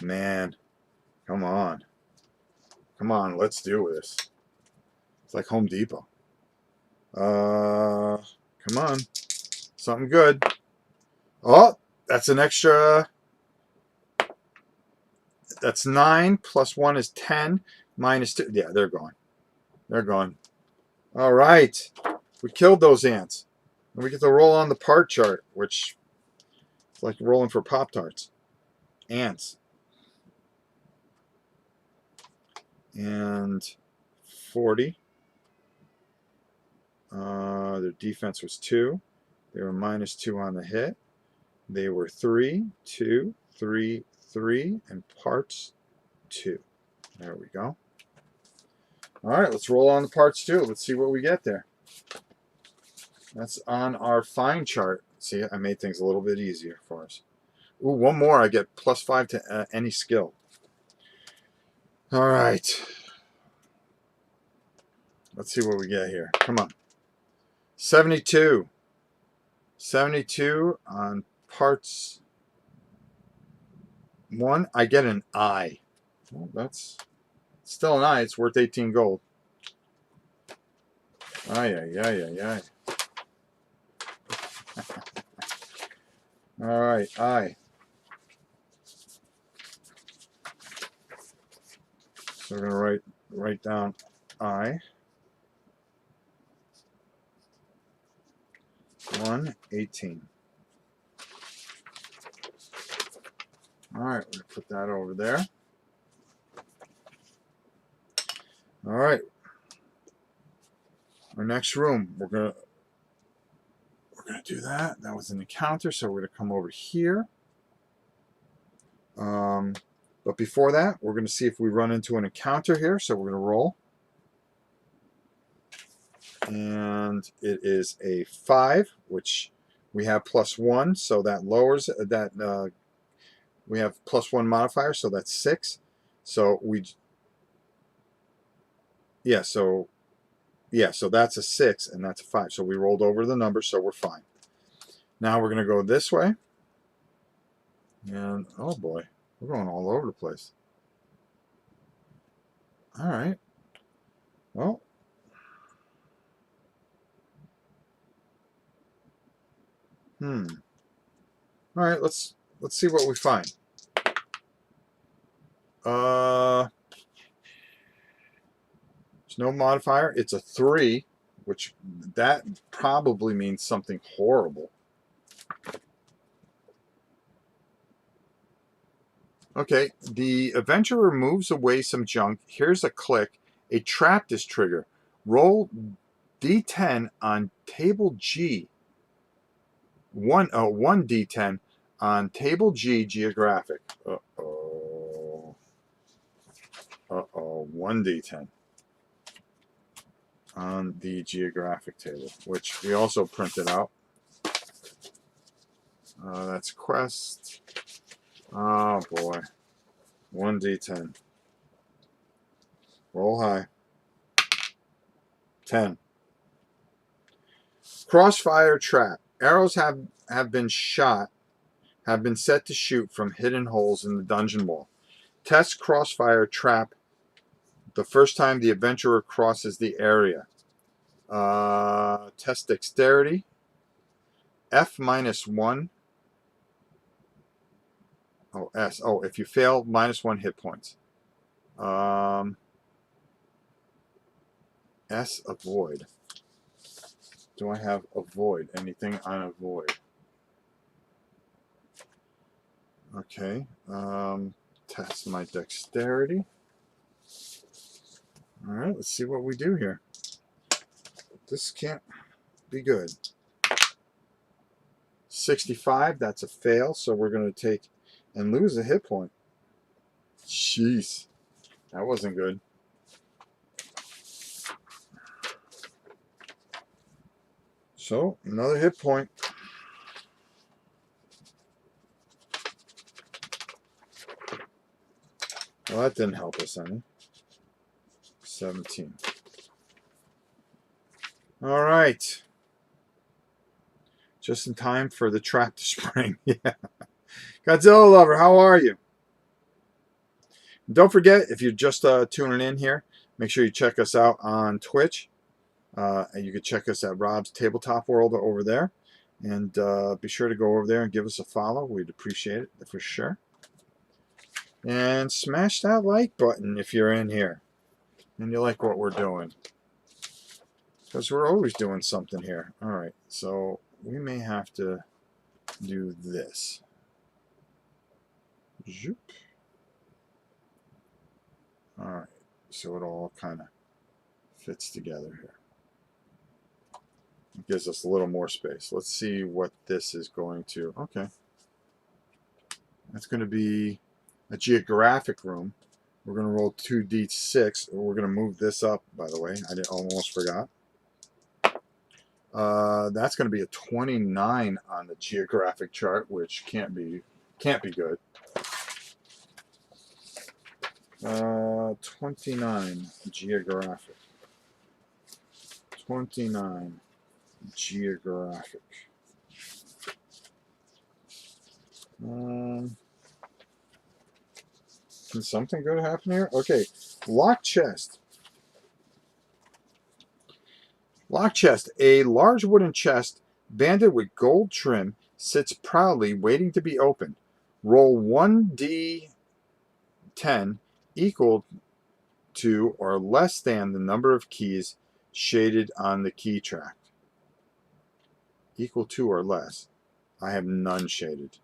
Man. Come on. Come on, let's do this. It's like Home Depot. Come on. Something good. Oh, that's an extra. That's 9. +1 is 10. -2. Yeah, they're gone. They're gone. All right. We killed those ants. And we get to roll on the part chart, which is like rolling for Pop-Tarts. Ants. And 40. Their defense was 2. They were -2 on the hit. They were 3, 2, 3, 3, and parts 2. There we go. All right, let's roll on the parts 2. Let's see what we get there. That's on our fine chart. See, I made things a little bit easier for us. Ooh, one more. I get +5 to any skill. All right. Let's see what we get here. Come on. 72. 72 on parts 1. I get an I. Well, that's still an I. It's worth 18 gold. Ay, ay, ay, ay, ay. All right, I. So we're going to write down I. 118. All right, we're going to put that over there. All right. Our next room, we're gonna do that. That was an encounter, so we're gonna come over here. But before that, we're gonna see if we run into an encounter here. So we're gonna roll, and it is a 5, which we have +1, so that lowers that. We have +1 modifier, so that's 6. So so that's a 6 and that's a 5. So we rolled over the number, so we're fine. Now we're going to go this way. And, oh boy, we're going all over the place. All right. Well. All right, let's see what we find. There's no modifier. It's a 3, which that probably means something horrible. Okay, the adventurer moves away some junk. Here's a click. A trap is triggered. Roll D10 on table G. 1 D10 on table G, geographic. Uh-oh. Uh-oh, 1d10 on the geographic table, which we also printed out. That's quest. Oh boy. 1d10. Roll high. 10. Crossfire trap. Arrows have been set to shoot from hidden holes in the dungeon wall. Test crossfire trap the first time the adventurer crosses the area. Test dexterity. F -1. Oh, S. Oh, if you fail, -1 hit points. S, avoid. Do I have avoid? Anything on avoid? Okay. Test my dexterity. All right, let's see what we do here. This can't be good. 65, that's a fail, so we're going to take and lose a hit point. Jeez, that wasn't good. So, another hit point. Well, that didn't help us any. 17. All right. Just in time for the trap to spring. Yeah. Godzilla lover, how are you? Don't forget, if you're just tuning in here, make sure you check us out on Twitch. And you can check us at Rob's Tabletop World over there. And be sure to go over there and give us a follow. We'd appreciate it for sure. And smash that like button if you're in here and you like what we're doing. Because we're always doing something here. All right, so we may have to do this. Zoop. All right, so it all kind of fits together here. It gives us a little more space. Let's see what this is going to. Okay. That's going to be a geographic room. We're going to roll 2d6. We're going to move this up, by the way. I almost forgot. That's going to be a 29 on the geographic chart, which can't be good. 29 geographic. 29 geographic. Can something good happen here? Okay, locked chest. Locked chest. A large wooden chest banded with gold trim sits proudly waiting to be opened. Roll 1d10 equal to or less than the number of keys shaded on the key track. Equal to or less. I have none shaded.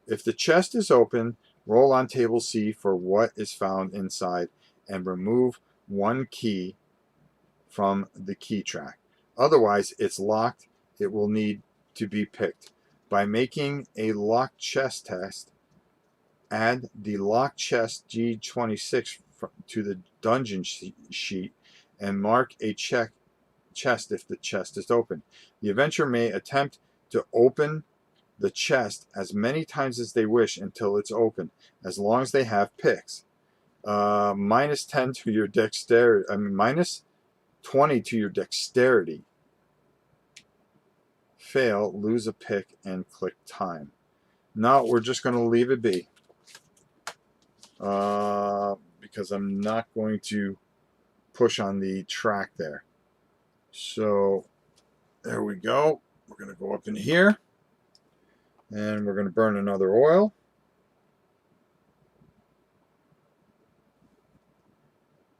If the chest is open, roll on table C for what is found inside and remove one key from the key track. Otherwise, it's locked. It will need to be picked. By making a locked chest test, add the locked chest G26 to the dungeon sheet and mark a chest if the chest is open. The adventurer may attempt to open the chest as many times as they wish until it's open, as long as they have picks. -10 to your dexterity. -20 to your dexterity. Fail, lose a pick, and click time. No, we're just going to leave it be. Because I'm not going to push on the track there. So, there we go. We're going to go up in here. And we're going to burn another oil.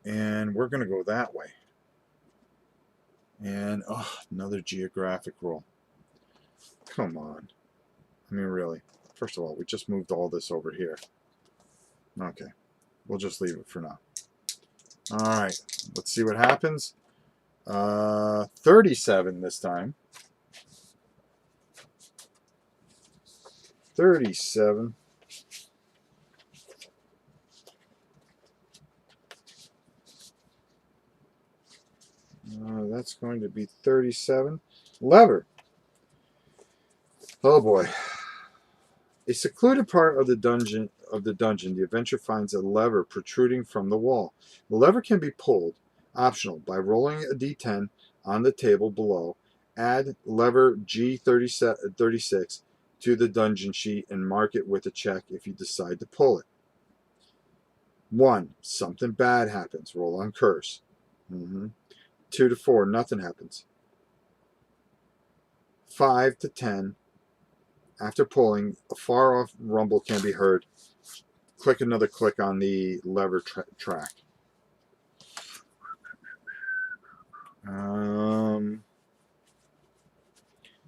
And we're going to go that way. And, another geographic roll. Come on. I mean, really. First of all, we just moved all this over here. Okay. We'll just leave it for now. All right. Let's see what happens. 37 this time. 37. That's going to be 37. Lever. Oh boy. A secluded part of the dungeon, the adventurer finds a lever protruding from the wall. The lever can be pulled, optional, by rolling a d10 on the table below. Add lever G36 to the dungeon sheet and mark it with a check if you decide to pull it. 1. Something bad happens. Roll on curse. 2 to 4. Nothing happens. 5 to 10. After pulling, a far-off rumble can be heard. Click another click on the lever track.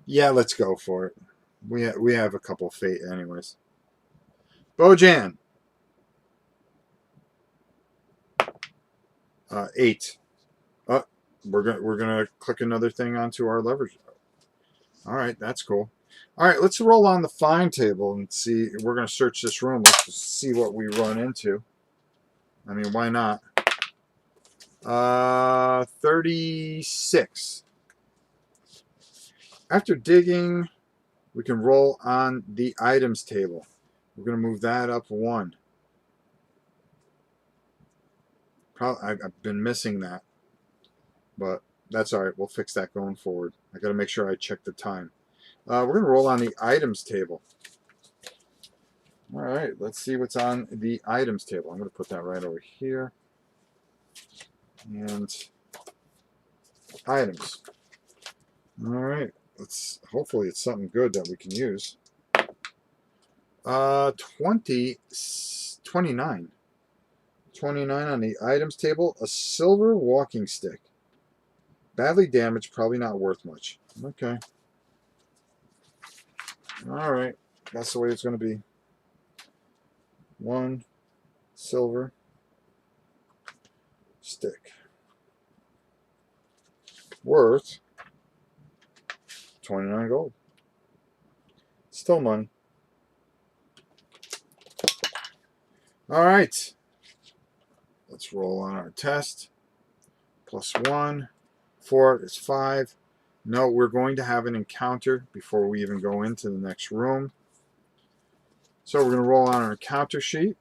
Yeah, let's go for it. We have a couple of fate anyways. Bojan. 8. We're gonna click another thing onto our levers. All right, that's cool. All right, let's roll on the find table and see. We're gonna search this room. Let's just see what we run into. I mean, why not? 36. After digging, we can roll on the items table. We're going to move that up 1. I've been missing that, but that's all right. We'll fix that going forward. I got to make sure I check the time. We're going to roll on the items table. All right, let's see what's on the items table. I'm going to put that right over here. And items. All right. Hopefully it's something good that we can use. 29. 29 on the items table. A silver walking stick. Badly damaged, probably not worth much. Okay. All right. That's the way it's going to be. 1 silver stick. Worth 29 gold. Still money. All right. Let's roll on our test. +1. 4 is 5. No, we're going to have an encounter before we even go into the next room. So we're going to roll on our encounter sheet.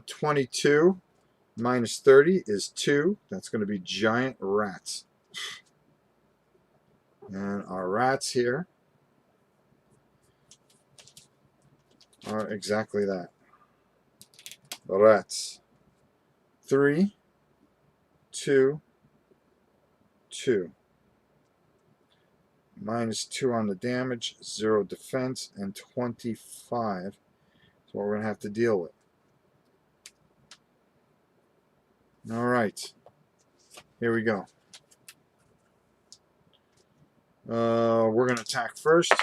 22 minus 30 is 2. That's going to be giant rats. And our rats here are exactly that. Rats. 3, 2, 2. Minus 2 on the damage, 0 defense, and 25 is what we're going to have to deal with. All right. Here we go. We're going to attack first.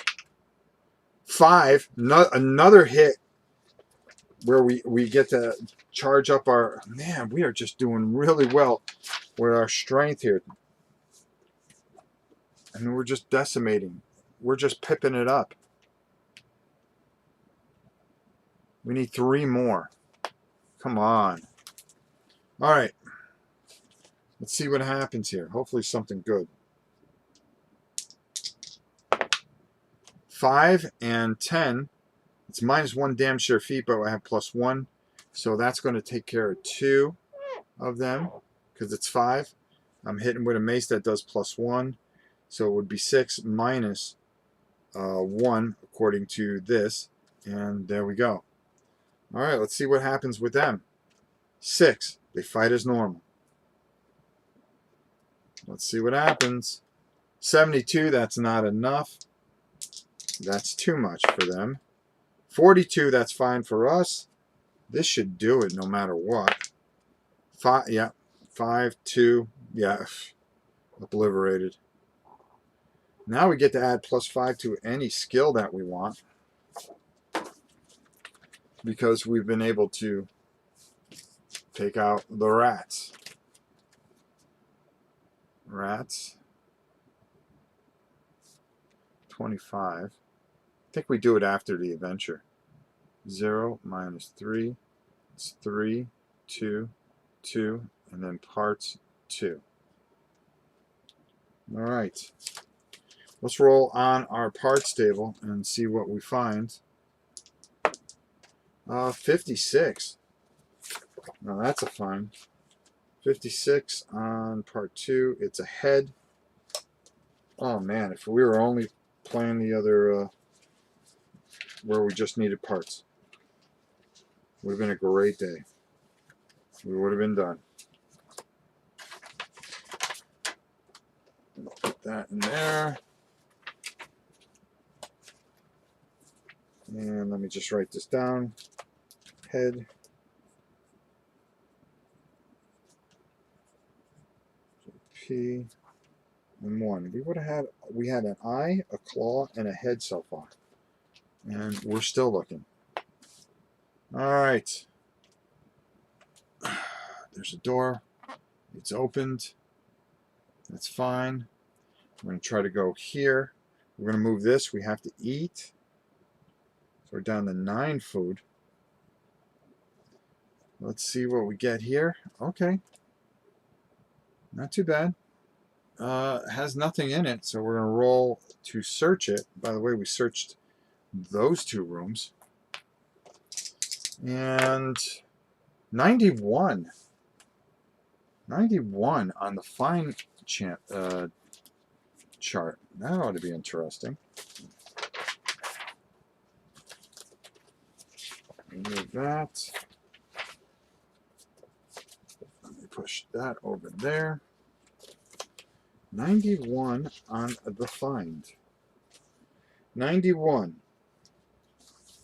5. Another hit where we get to charge up our... Man, we are just doing really well with our strength here. I mean, we're just decimating. We're just pipping it up. We need 3 more. Come on. All right. Let's see what happens here. Hopefully something good. 5 and 10. It's -1 damage to their feet, but I have +1. So that's going to take care of 2 of them because it's 5. I'm hitting with a mace that does +1. So it would be 6 minus 1 according to this. And there we go. All right, let's see what happens with them. 6. They fight as normal. Let's see what happens. 72, that's not enough. That's too much for them. 42, that's fine for us. This should do it no matter what. 5, yeah. 5, 2, yeah. Obliterated. Now we get to add +5 to any skill that we want. Because we've been able to take out the rats. Rats. 25. I think we do it after the adventure. 0 minus 3. It's 3, 2, 2, and then parts 2. All right. Let's roll on our parts table and see what we find. 56. Now that's a find. 56 on part 2. It's a head. Oh man, if we were only playing the other where we just needed parts, would have been a great day. We would have been done. Put that in there. And let me just write this down. Head. P and 1. We had an eye, a claw, and a head so far. And we're still looking. Alright. There's a door. It's opened. That's fine. We're going to try to go here. We're going to move this. We have to eat. So we're down to 9 food. Let's see what we get here. Okay. Not too bad. Has nothing in it, so we're going to roll to search it. By the way, we searched those 2 rooms. And 91. 91 on the fine chart. That ought to be interesting. Remove that. Let me push that over there. 91 on the find. 91.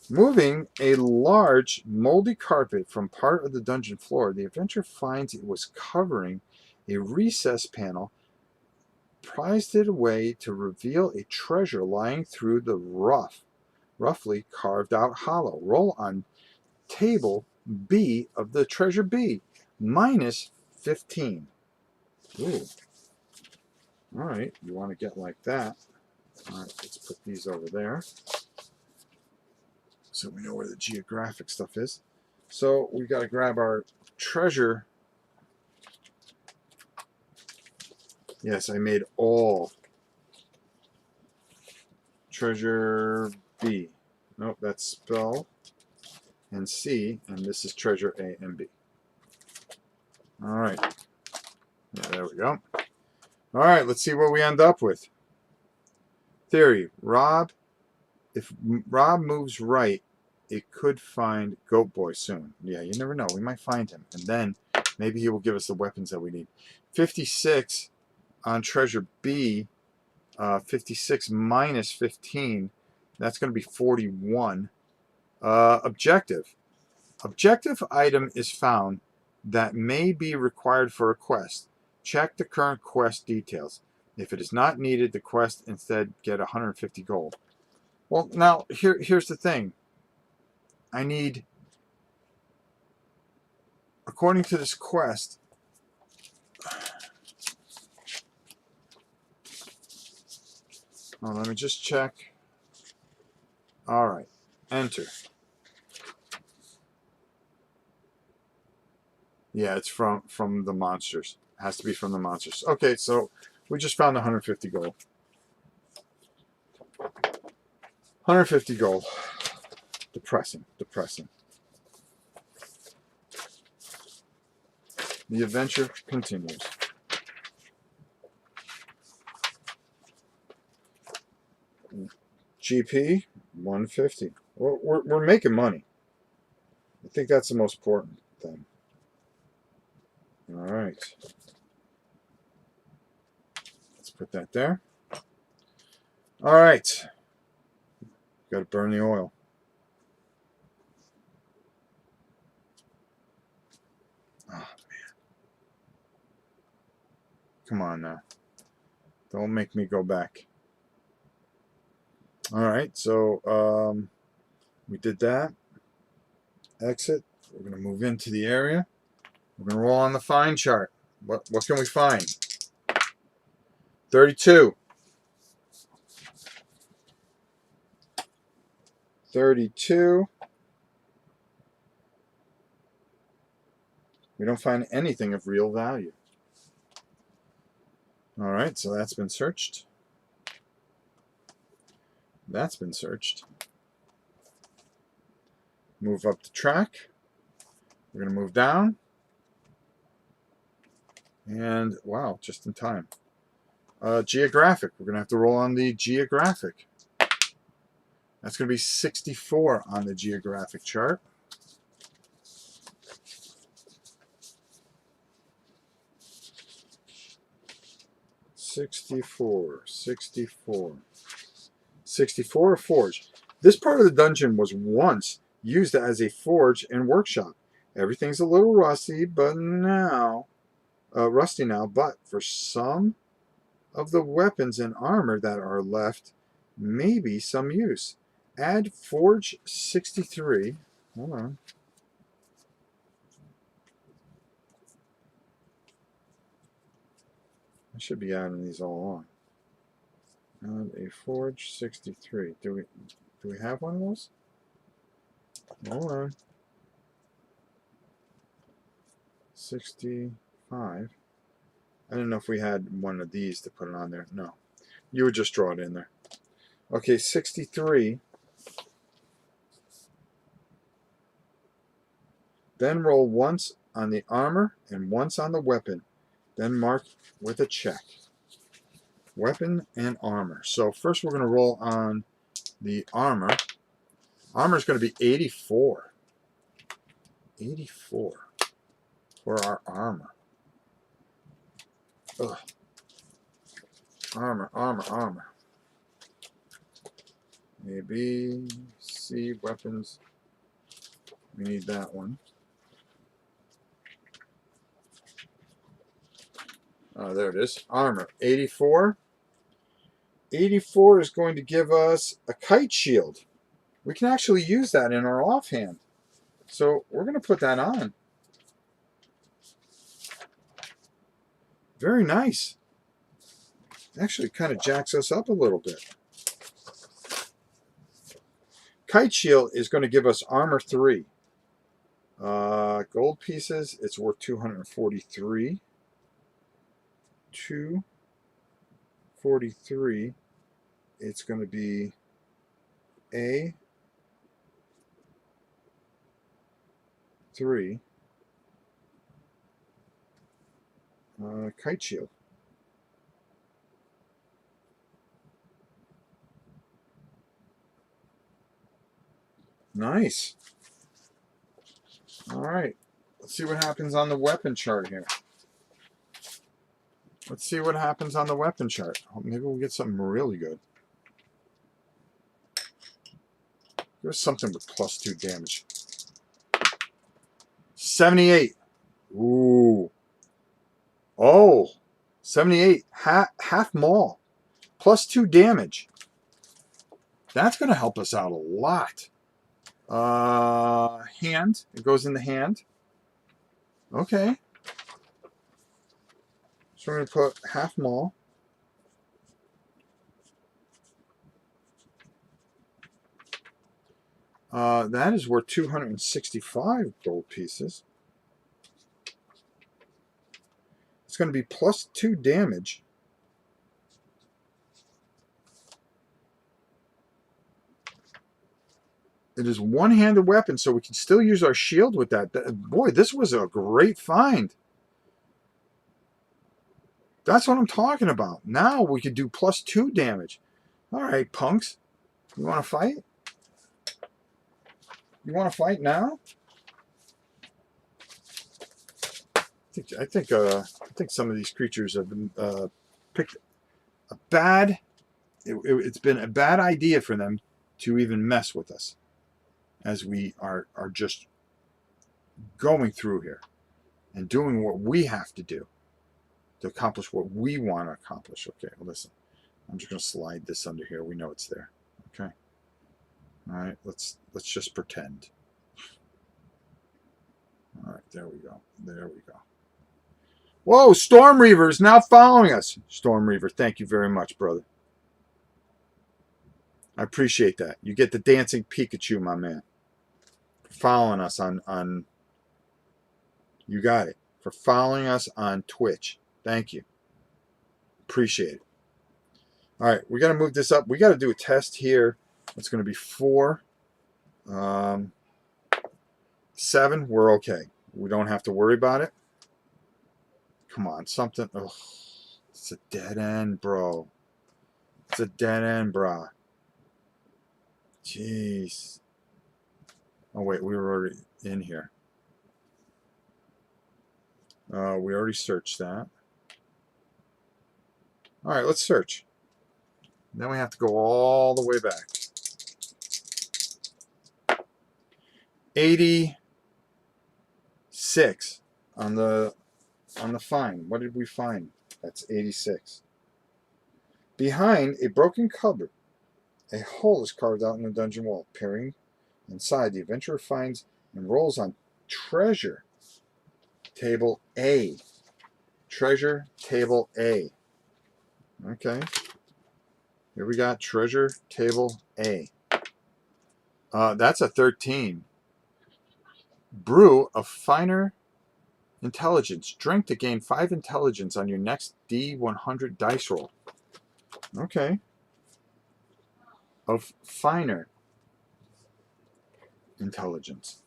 Moving a large moldy carpet from part of the dungeon floor, the adventurer finds it was covering a recess panel, prized it away to reveal a treasure lying through the roughly carved out hollow. Roll on table B of the treasure B, minus 15. Ooh. All right, you want to get like that. All right, let's put these over there so we know where the geographic stuff is. So we got to grab our treasure. Yes, I made all treasure B. Nope, that's spell and C, and this is treasure A and B. All right. Yeah, there we go. All right, let's see what we end up with. Theory. If Rob moves right, it could find Goat Boy soon. Yeah, you never know. We might find him. And then maybe he will give us the weapons that we need. 56 on treasure B. 56 minus 15. That's going to be 41. Objective. Objective item is found that may be required for a quest. Check the current quest details. If it is not needed, the quest instead get 150 gold. Well, now, here's the thing. I need, according to this quest, let me just check. All right, enter. Yeah, it's from the monsters. It has to be from the monsters. Okay, so we just found 150 gold. 150 gold. Depressing. The adventure continues. GP 150. We're making money. I think that's the most important thing. All right. Let's put that there. All right. Got to burn the oil. Oh, man. Come on now. Don't make me go back. All right. So we did that. Exit. We're going to move into the area. We're going to roll on the find chart. What can we find? 32. 32. We don't find anything of real value. All right, so that's been searched. That's been searched. Move up the track. We're going to move down. And, wow, just in time. Geographic. We're going to have to roll on the Geographic. That's going to be 64 on the Geographic chart. $64 or forge. This part of the dungeon was once used as a forge and workshop. Everything's a little rusty, but now, but for some of the weapons and armor that are left, maybe some use. Add forge 63. Hold on. I should be adding these all on. Add a forge 63. Do we have one of those? Hold on. 65. I didn't know if we had one of these to put it on there. No. You would just draw it in there. Okay, 63. Then roll once on the armor and once on the weapon. Then mark with a check. Weapon and armor. So first we're going to roll on the armor. Armor is going to be 84. 84 for our armor. Ugh. Armor. A, B, C, weapons. We need that one. Oh, there it is. Armor. 84. 84 is going to give us a Kite Shield. We can actually use that in our offhand. So we're going to put that on. Very nice. Actually kind of jacks us up a little bit. Kite Shield is going to give us armor 3. Gold pieces, it's worth 243. 243. It's going to be A 3 Kite Shield. Nice. All right. Let's see what happens on the weapon chart here. Let's see what happens on the weapon chart. Maybe we'll get something really good. Give us something with +2 damage. 78. Ooh. Oh. 78. Half maul. +2 damage. That's going to help us out a lot. Hand. It goes in the hand. Okay. So we're going to put half maul. That is worth 265 gold pieces. It's going to be +2 damage. It is one-handed weapon, so we can still use our shield with that. Boy, this was a great find. That's what I'm talking about. Now we can do +2 damage. All right, punks. You want to fight? You want to fight now? I think some of these creatures have been picked a bad. It's been a bad idea for them to even mess with us, as we are just going through here and doing what we have to do to accomplish what we want to accomplish. Okay, well, listen. I'm just going to slide this under here. We know it's there. Okay. All right. Let's just pretend. All right. There we go. There we go. Whoa! Storm Reaver is now following us. Storm Reaver, thank you very much, brother. I appreciate that. You get the dancing Pikachu, my man. Following us on You got it. For following us on Twitch. Thank you. Appreciate it. All right, we got to move this up. We got to do a test here. It's going to be 4. 7, we're okay. We don't have to worry about it. Come on, something. Ugh, it's a dead end, bro. It's a dead end, brah. Jeez. Oh, wait, we were already in here. We already searched that. All right, let's search. Then we have to go all the way back. 86 on the find. What did we find? That's 86. Behind a broken cupboard, a hole is carved out in the dungeon wall. Peering inside, the adventurer finds and rolls on treasure table A. Treasure table A. Okay. Here we got treasure table A. That's a 13. Brew of finer intelligence. Drink to gain 5 intelligence on your next D100 dice roll. Okay. Of finer intelligence.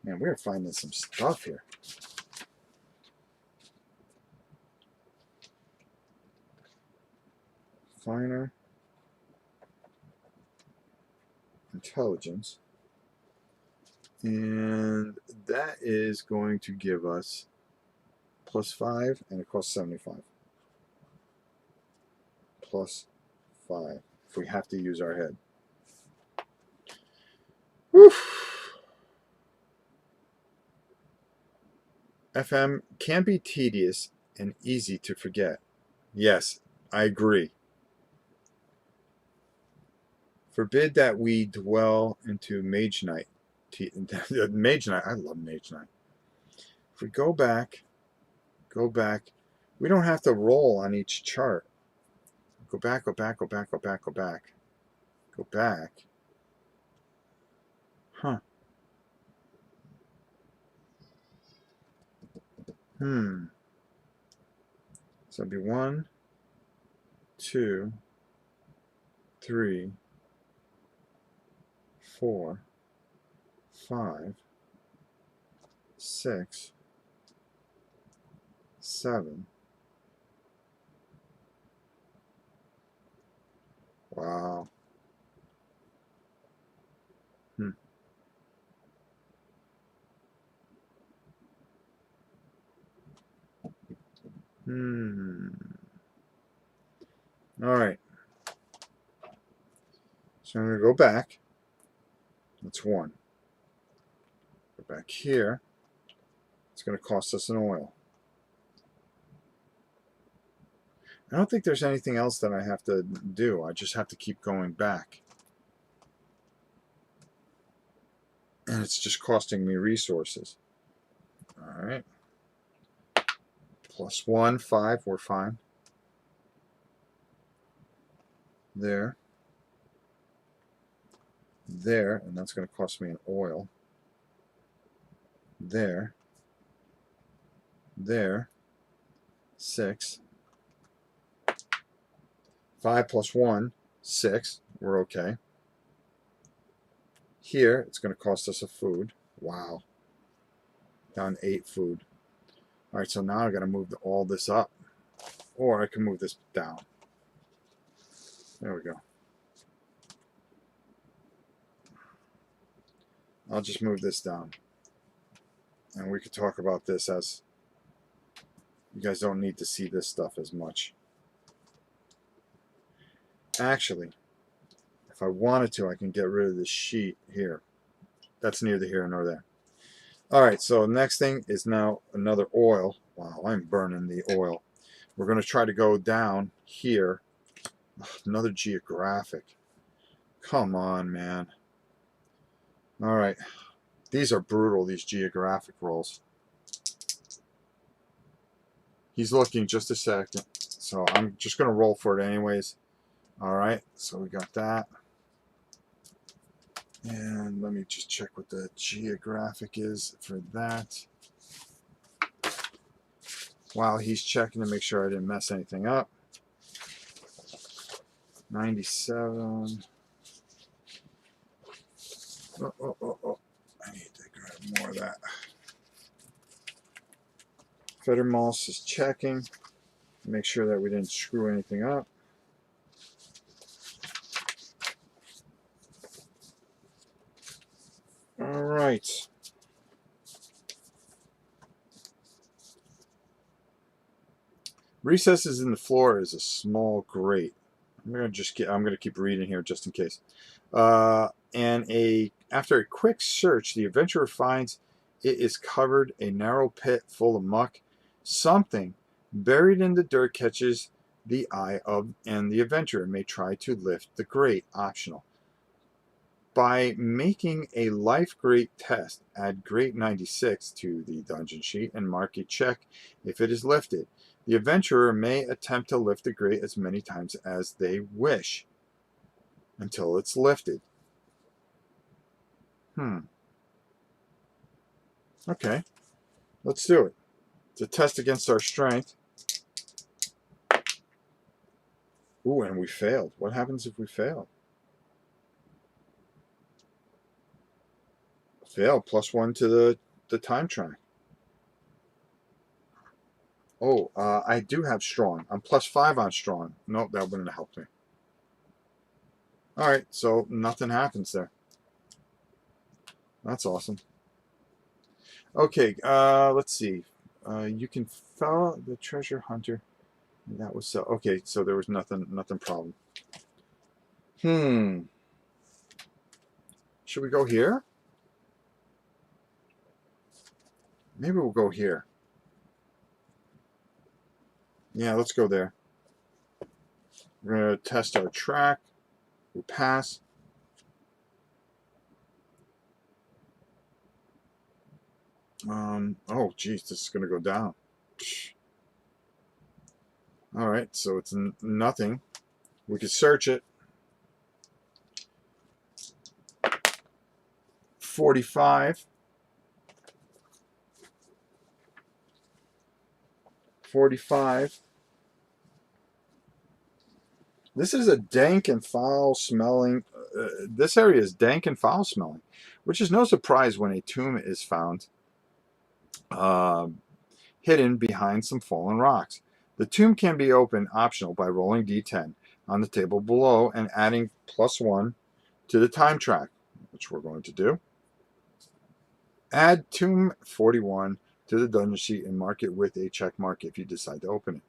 Man, we're finding some stuff here. Finer intelligence. And that is going to give us +5, and it costs 75. +5. If we have to use our head. Whew. FM can be tedious and easy to forget. Yes, I agree. Forbid that we dwell into Mage Knight. Mage Knight, I love Mage Knight. If we go back, we don't have to roll on each chart. Go back. Huh. So it'd be 1, 2, 3, 4, 5, 6, 7. Wow. All right. So I'm going to go back. That's 1. Go back here. It's going to cost us an oil. I don't think there's anything else that I have to do. I just have to keep going back. And it's just costing me resources. All right. +1, 5, we're fine. There, and that's going to cost me an oil. There, 6. 5 + 1, 6. We're okay. Here, it's going to cost us a food. Wow. Down 8 food. All right, so now I got to move all this up. Or I can move this down. There we go. I'll just move this down. And we could talk about this as you guys don't need to see this stuff as much. Actually, if I wanted to, I can get rid of this sheet here. That's neither here nor there. All right, so next thing is now another oil. Wow, I'm burning the oil. We're going to try to go down here. Another geographic. Come on, man. All right. These are brutal, these geographic rolls. He's looking just a second. So I'm just going to roll for it anyways. All right. So we got that. And let me just check what the geographic is for that. while he's checking to make sure I didn't mess anything up. 97. Oh. I need to grab more of that. Fettermoss is checking. Make sure that we didn't screw anything up. All right. Recesses in the floor is a small grate. I'm gonna keep reading here just in case. After a quick search, the adventurer finds it is covered a narrow pit full of muck. Something buried in the dirt catches the eye and the adventurer may try to lift the grate. Optional. By making a life grate test, add grate 96 to the dungeon sheet and mark a check if it is lifted. The adventurer may attempt to lift the grate as many times as they wish until it's lifted. Okay, let's do it. It's a test against our strength. Ooh, and we failed. What happens if we fail? Fail, +1 to the time track. Oh, I do have strong. I'm +5 on strong. Nope, that wouldn't have helped me. Alright, so nothing happens there. That's awesome. Okay, let's see. You can follow the treasure hunter. That was so. Okay, so there was nothing problem. Should we go here? Maybe we'll go here. Yeah, let's go there. We're going to test our track. We pass. Oh, geez, this is going to go down. All right, so it's nothing. We could search it. 45. 45. This is a dank and foul smelling. This area is dank and foul smelling, which is no surprise when a tomb is found hidden behind some fallen rocks. The tomb can be opened optional by rolling D10 on the table below and adding +1 to the time track, which we're going to do. Add tomb 41 to the dungeon sheet and mark it with a check mark if you decide to open it.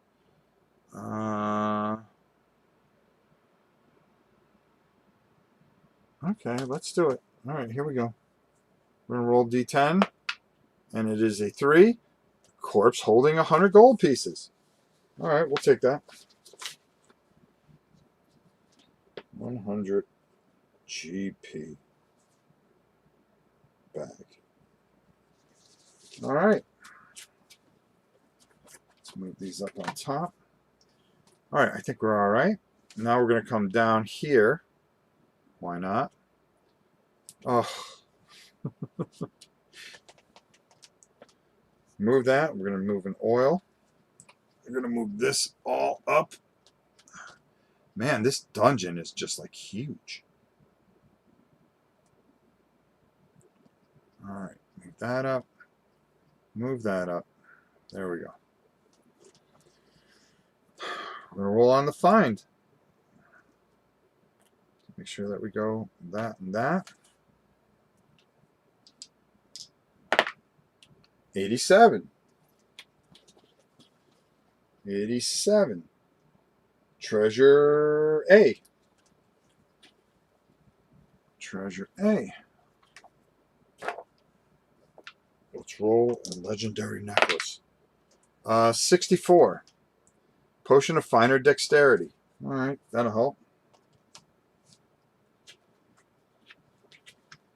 Okay, let's do it. All right, here we go. We're going to roll D10, and it is a 3. Corpse holding 100 gold pieces. All right, we'll take that. 100 GP bag. All right. Let's move these up on top. All right, I think we're all right. Now we're going to come down here. Why not? Oh. Move that. We're going to move an oil. We're going to move this all up. Man, this dungeon is just like huge. All right, move that up. Move that up. There we go. We're going to roll on the find. Make sure that we go that and that. 87. 87. Treasure A. Treasure A. Let's roll a legendary necklace. 64. Potion of finer dexterity. All right, that'll help.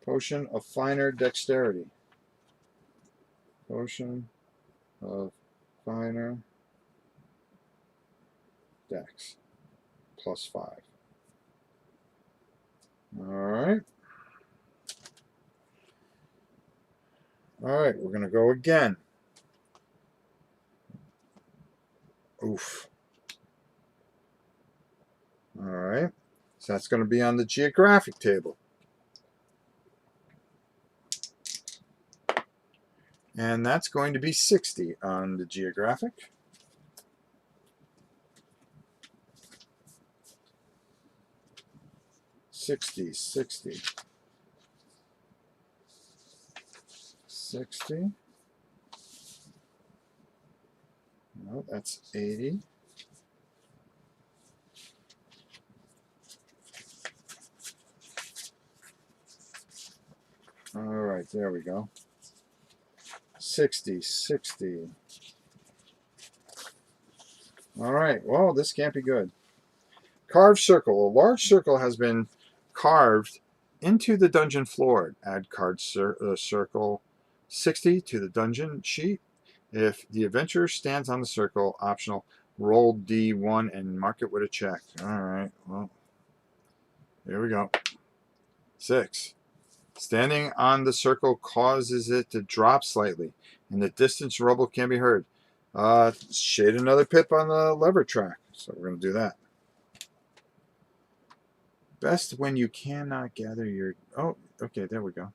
Potion of finer dexterity. Potion of finer dex. +5. All right. All right, we're going to go again. Oof. All right. So that's going to be on the geographic table. And that's going to be 60 on the geographic. Sixty. 60. No, that's 80. All right, there we go. 60. All right, well, this can't be good. Carved circle. A large circle has been carved into the dungeon floor. Add card circle 60 to the dungeon sheet. If the adventurer stands on the circle, optional, roll D1 and mark it with a check. All right, well, here we go. 6. Standing on the circle causes it to drop slightly. In the distance, rumble can be heard. Shade another pip on the lever track. So we're going to do that. Best when you cannot gather your... Oh, okay, there we go.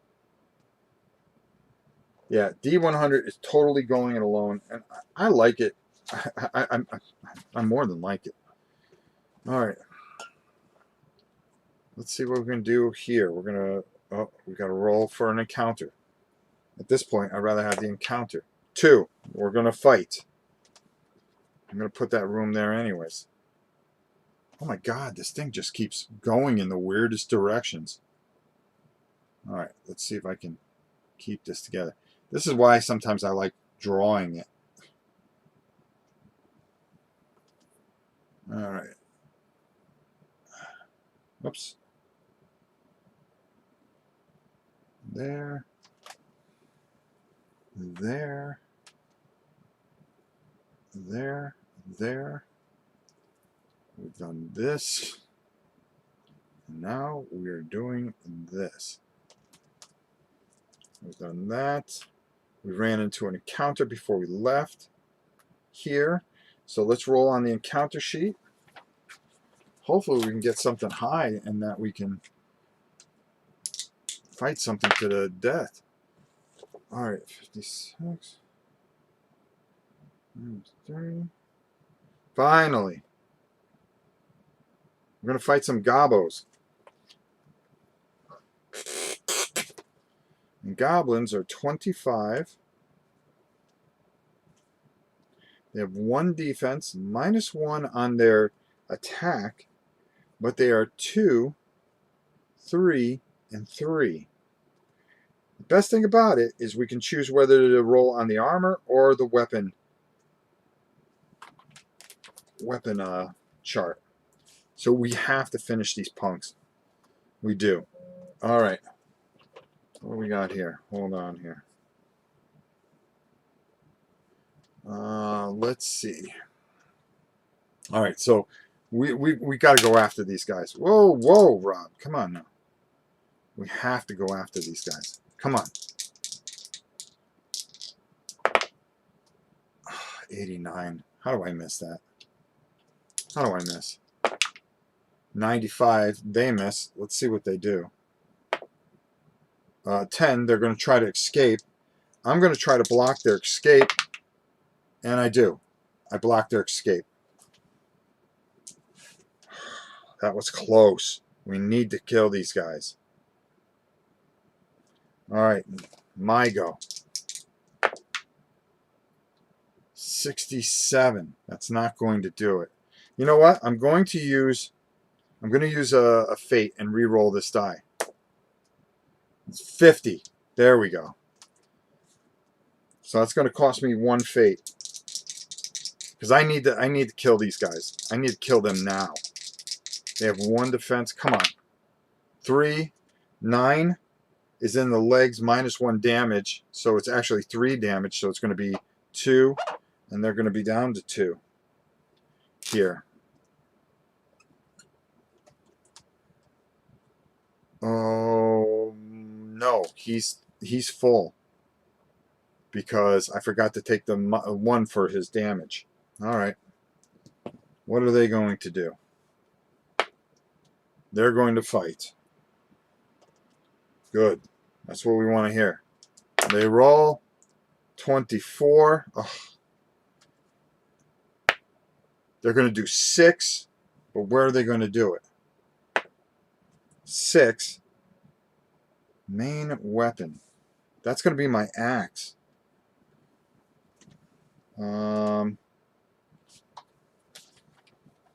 Yeah, D100 is totally going it alone, and I like it. I more than like it. All right. Let's see what we're going to do here. We're going to... Oh, we got to roll for an encounter. At this point, I'd rather have the encounter. 2. We're going to fight. I'm going to put that room there anyways. Oh my god, this thing just keeps going in the weirdest directions. All right, let's see if I can keep this together. This is why sometimes I like drawing it. All right. Oops. There. There. There. There. We've done this. And now we are doing this. We've done that. We ran into an encounter before we left here. So let's roll on the encounter sheet. Hopefully we can get something high and that we can fight something to the death. All right, 56. 30. Finally. We're going to fight some gobos. And goblins are 25. They have 1 defense, -1 on their attack, but they are 2, 3, and 3. The best thing about it is we can choose whether to roll on the armor or the weapon chart. So we have to finish these punks. We do. All right. What do we got here? Hold on here. Let's see. All right, so we got to go after these guys. Whoa, Rob. Come on now. We have to go after these guys. Come on. 89. How do I miss that? How do I miss? 95. They miss. Let's see what they do. 10. They're going to try to escape. I'm going to try to block their escape. And I do. I block their escape. That was close. We need to kill these guys. All right. My go. 67. That's not going to do it. You know what? I'm going to use a fate and re-roll this die. It's 50. There we go. So that's going to cost me 1 fate. Because I need to kill these guys. I need to kill them now. They have 1 defense. Come on. 3. 9 is in the legs, -1 damage. So it's actually 3 damage. So it's going to be 2. And they're going to be down to 2. Here. Oh, no. He's full. Because I forgot to take the 1 for his damage. All right. What are they going to do? They're going to fight. Good. That's what we want to hear. They roll 24. Ugh. They're going to do 6, but where are they going to do it? 6. Main weapon. That's going to be my axe.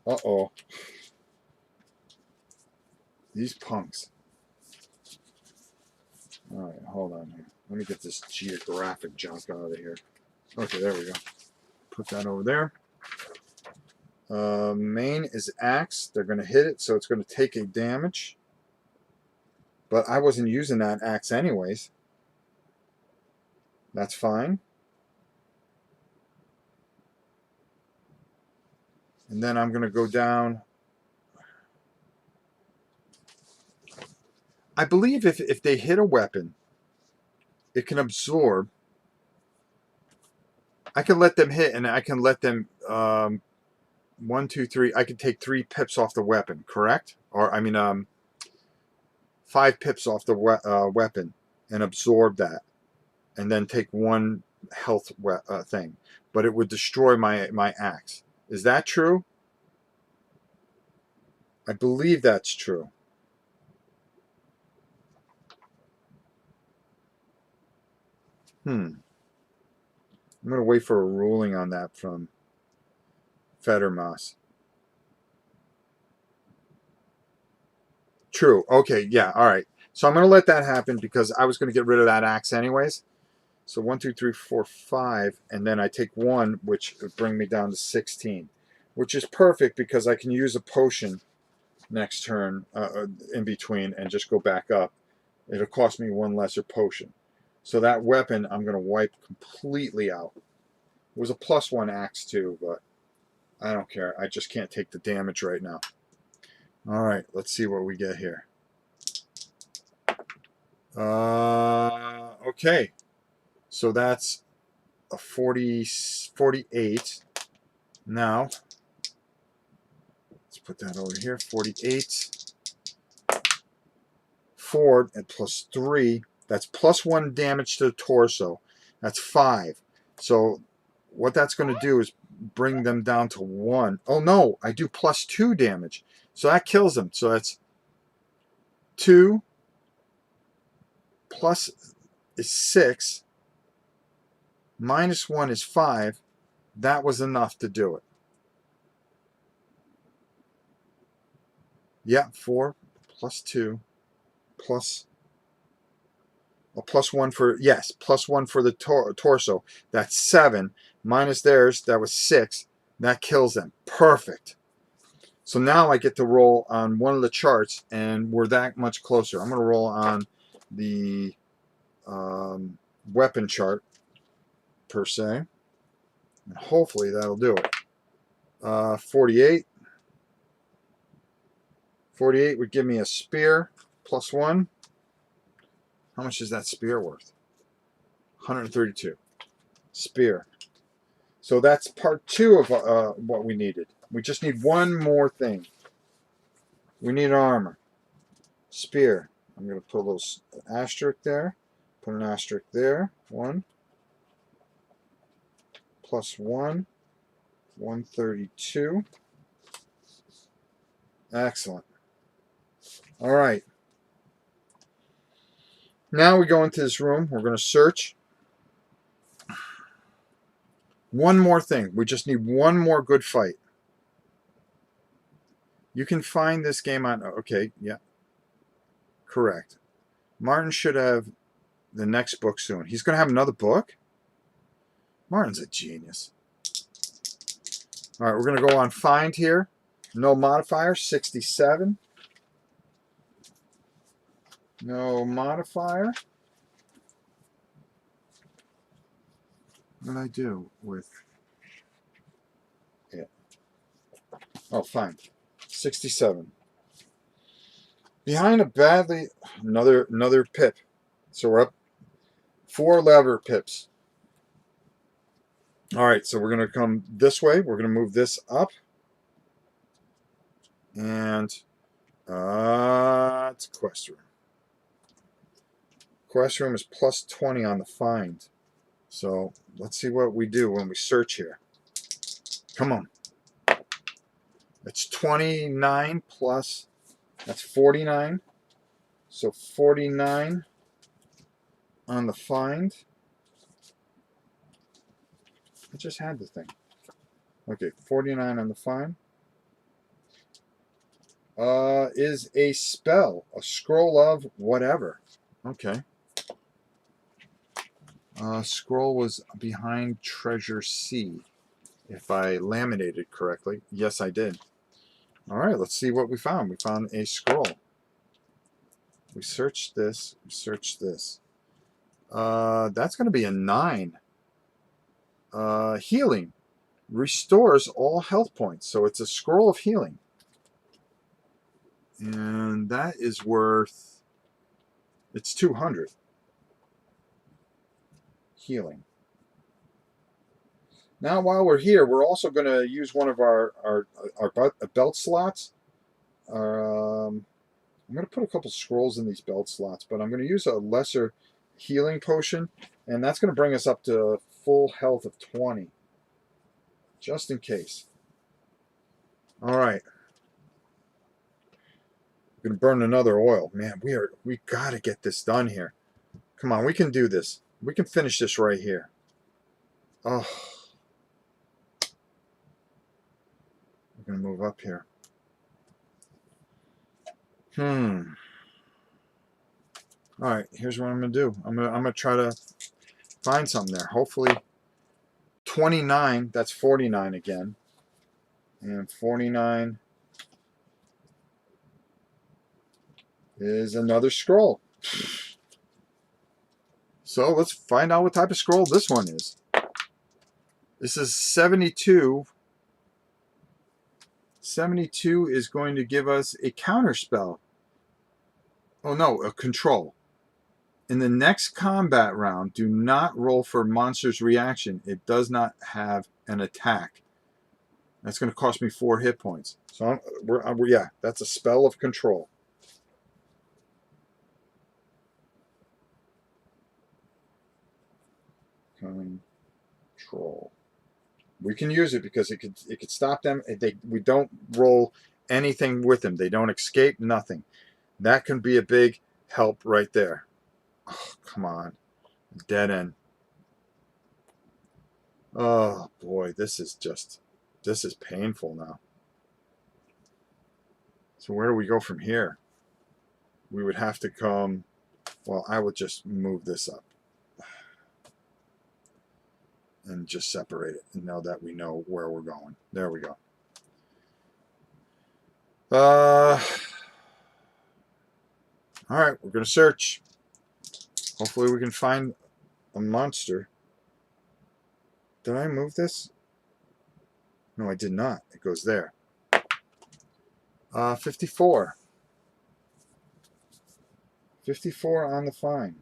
Uh-oh. These punks. Alright, hold on here. Let me get this geographic junk out of here. Okay, there we go. Put that over there. Main is axe. They're going to hit it, so it's going to take a damage. But I wasn't using that axe anyways. That's fine. And then I'm going to go down. I believe if they hit a weapon, it can absorb. I can let them hit, and I can let them 1, 2, 3. I can take 3 pips off the weapon, correct? Or I mean, 5 pips off the weapon and absorb that, and then take 1 health thing. But it would destroy my axe. Is that true? I believe that's true. I'm going to wait for a ruling on that from Federmas. True. Okay, yeah, all right. So I'm going to let that happen because I was going to get rid of that axe anyways. So 1, 2, 3, 4, 5, and then I take 1, which would bring me down to 16, which is perfect because I can use a potion next turn in between and just go back up. It'll cost me 1 lesser potion. So that weapon I'm going to wipe completely out. It was a +1 axe too, but I don't care. I just can't take the damage right now. All right, let's see what we get here. Okay. So that's a 48. Now, let's put that over here. 48. 4 and +3. That's +1 damage to the torso. That's 5. So what that's going to do is bring them down to 1. Oh no, I do +2 damage. So that kills them. So that's 2 plus is 6. -1 is 5. That was enough to do it. Yeah, 4 +2 plus a +1 for, yes, +1 for the torso. That's 7. Minus theirs, that was 6. That kills them. Perfect. So now I get to roll on one of the charts, and we're that much closer. I'm going to roll on the weapon chart, per se. And hopefully that'll do it. 48. 48 would give me a spear, +1. How much is that spear worth? 132. Spear. So that's part 2 of what we needed. We just need 1 more thing. We need armor. Spear. I'm going to put a little asterisk there. Put an asterisk there. 1. +1. 132. Excellent. All right. Now we go into this room. We're going to search. 1 more thing. We just need 1 more good fight. You can find this game on... Okay, yeah. Correct. Martin should have the next book soon. He's going to have another book? Martin's a genius. All right, we're going to go on find here. No modifier, 67. No modifier. What did I do with it? Oh, fine. 67. Behind a badly... Another pip. So we're up 4 lever pips. All right, so we're going to come this way. We're going to move this up. And it's a quest room. Quest room is plus 20 on the find. So let's see what we do when we search here. Come on. It's 29 plus, that's 49. So 49 on the find. I just had the thing. Okay, 49 on the find. Is a spell, a scroll of whatever. Okay. Scroll was behind treasure C. If I laminated correctly. Yes, I did. All right, let's see what we found. We found a scroll. We searched this. We searched this. That's going to be a 9. Healing. Restores all health points. So it's a scroll of healing. And that is worth... It's 200. Healing. Now, while we're here, we're also going to use one of our belt slots. I'm going to put a couple scrolls in these belt slots, but I'm going to use a lesser healing potion, and that's going to bring us up to full health of 20, just in case. All right. We're going to burn another oil. Man, we got to get this done here. Come on, we can do this. We can finish this right here. Oh. We're going to move up here. All right, here's what I'm going to do. I'm going to try to find something there. Hopefully 29, that's 49 again. And 49 is another scroll. So let's find out what type of scroll this one is. This is 72. 72 is going to give us a counter spell. Oh no, a control. In the next combat round, do not roll for monster's reaction. It does not have an attack. That's going to cost me 4 hit points. So yeah, that's a spell of control. Control. We can use it because it could stop them. We don't roll anything with them. They don't escape. Nothing. That can be a big help right there. Oh, come on. Dead end. Oh boy, this is painful now. So where do we go from here? We would have to come, well, I would just move this up and just separate it and know that we know where we're going. There we go. All right, we're going to search. Hopefully we can find a monster. Did I move this? No, I did not. It goes there. 54. 54 on the find.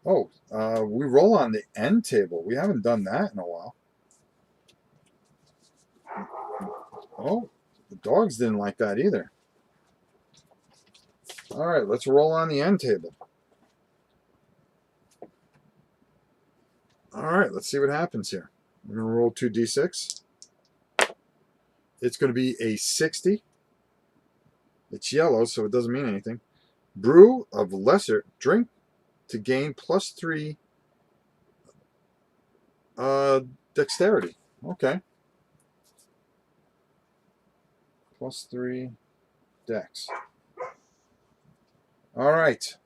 Oh, we roll on the end table. We haven't done that in a while. Oh, the dogs didn't like that either. All right, let's roll on the end table. All right, let's see what happens here. We're going to roll 2d6. It's going to be a 60. It's yellow, so it doesn't mean anything. Brew of lesser. Drink to gain +3 dexterity. Okay. +3 dex. All right.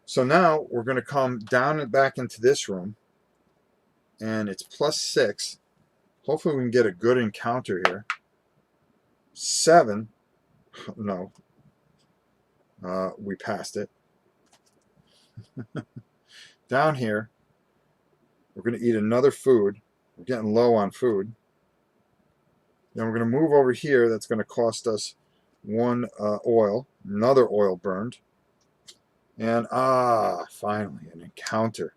So now we're going to come down and back into this room. And it's +6. Hopefully we can get a good encounter here. 7. No. We passed it. Down here, we're going to eat another food. We're getting low on food. Then we're going to move over here. That's going to cost us 1 oil. Another oil burned. And finally, an encounter.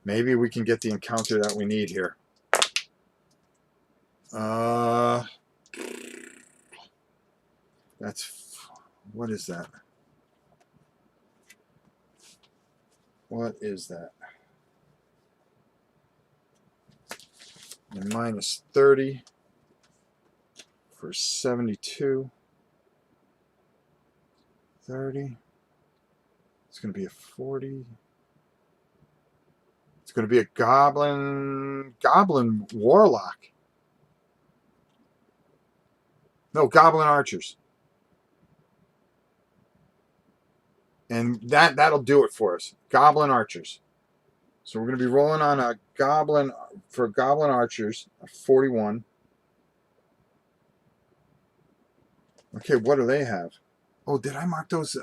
Maybe we can get the encounter that we need here. That's, what is that? What is that? And minus 30 for 72. 30. It's going to be a 40. It's going to be a Goblin Warlock. No, Goblin Archers. And that'll do it for us. Goblin Archers. So we're going to be rolling on a Goblin Archers, a 41. Okay, what do they have? Oh, did I mark those?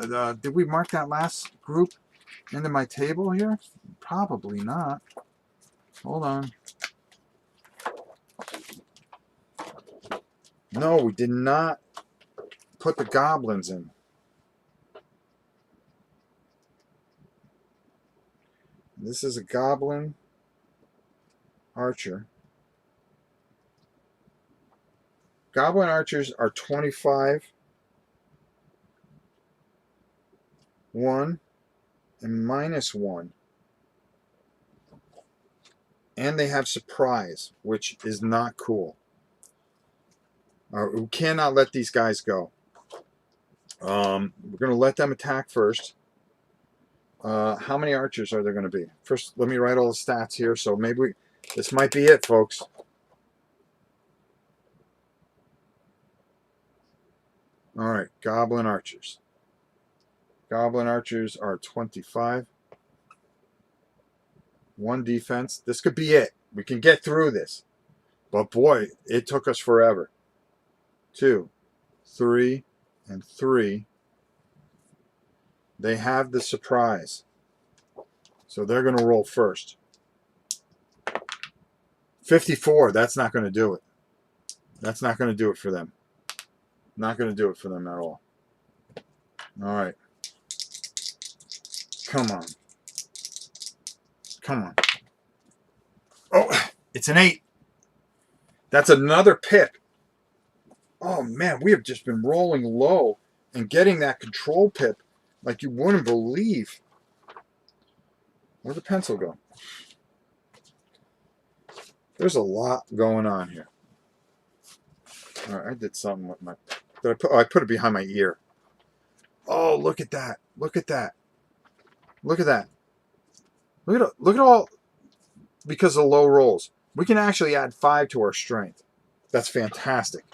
Did we mark that last group into my table here? Probably not. Hold on. No, we did not put the Goblins in. This is a Goblin Archer. Goblin Archers are 25. 1 and minus 1. And they have surprise, which is not cool. We cannot let these guys go. We're going to let them attack first. How many archers are there going to be? First, let me write all the stats here. So maybe this might be it, folks. All right, Goblin Archers. Goblin Archers are 25. 1 defense. This could be it. We can get through this. But boy, it took us forever. 2, 3, and 3. They have the surprise. So they're going to roll first. 54. That's not going to do it. That's not going to do it for them. Not going to do it for them at all. All right. Come on. Come on. Oh, it's an 8. That's another pip. Oh, man, we have just been rolling low and getting that control pip like you wouldn't believe. Where'd the pencil go? There's a lot going on here. All right, I did something with my... I put it behind my ear. Oh, look at that. Look at that. Look at that. Look at all... Because of low rolls. We can actually add 5 to our strength. That's fantastic.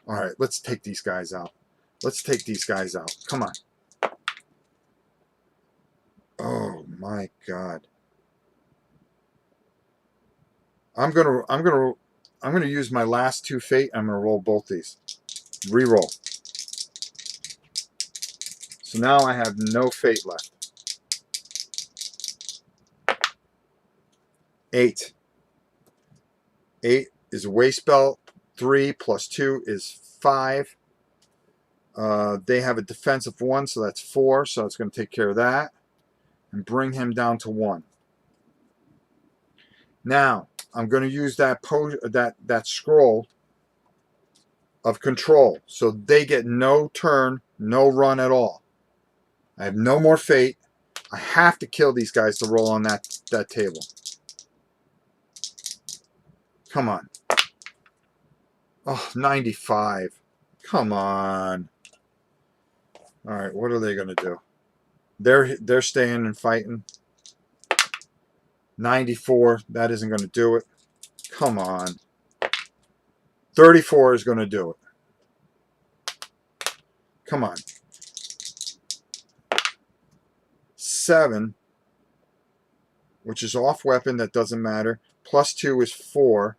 All right, let's take these guys out. Let's take these guys out. Come on. Oh my God. I'm gonna use my last 2 fate. I'm gonna roll both these. Reroll. So now I have no fate left. 8. 8 is a waist belt. 3 plus 2 is 5. They have a defensive 1, so that's 4. So it's going to take care of that and bring him down to 1. Now I'm going to use that scroll of control, so they get no turn, no run at all. I have no more fate. I have to kill these guys to roll on that table. Come on. Oh, 95. Come on. All right, what are they going to do? They're staying and fighting. 94, that isn't going to do it. Come on. 34 is going to do it. Come on. 7, which is off weapon, that doesn't matter. Plus 2 is 4.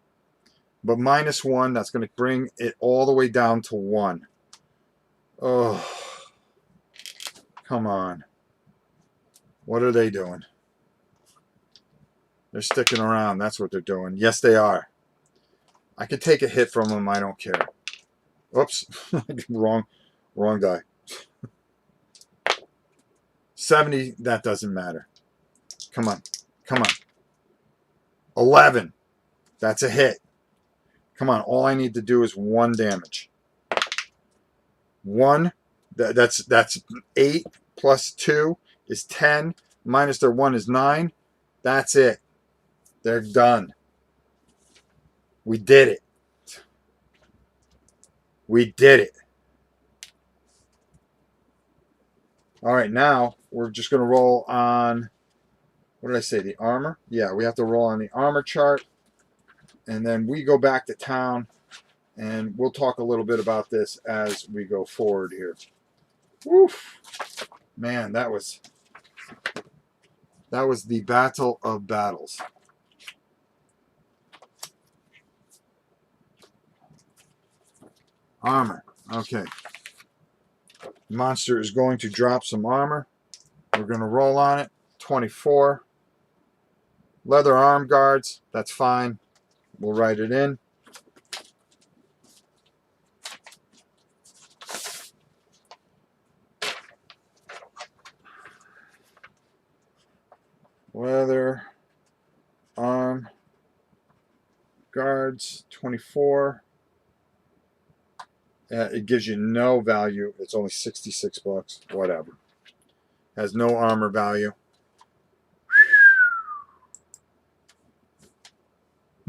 But minus 1, that's going to bring it all the way down to 1. Oh. Come on. What are they doing? They're sticking around. That's what they're doing. Yes, they are. I could take a hit from them. I don't care. Oops. wrong guy. 70, that doesn't matter. Come on. Come on. 11. That's a hit. Come on, all I need to do is 1 damage. 1. That's 8 plus 2 is 10. Minus their 1 is 9. That's it. They're done. We did it. We did it. All right, now we're just going to roll on, what did I say, the armor? Yeah, we have to roll on the armor chart. And then we go back to town, and we'll talk a little bit about this as we go forward here. Woof. Man, that was the battle of battles. Armor. Okay. Monster is going to drop some armor. We're going to roll on it. 24. Leather arm guards. That's fine. We'll write it in. Leather arm guards. 24. It gives you no value. It's only 66 bucks. Whatever. Has no armor value.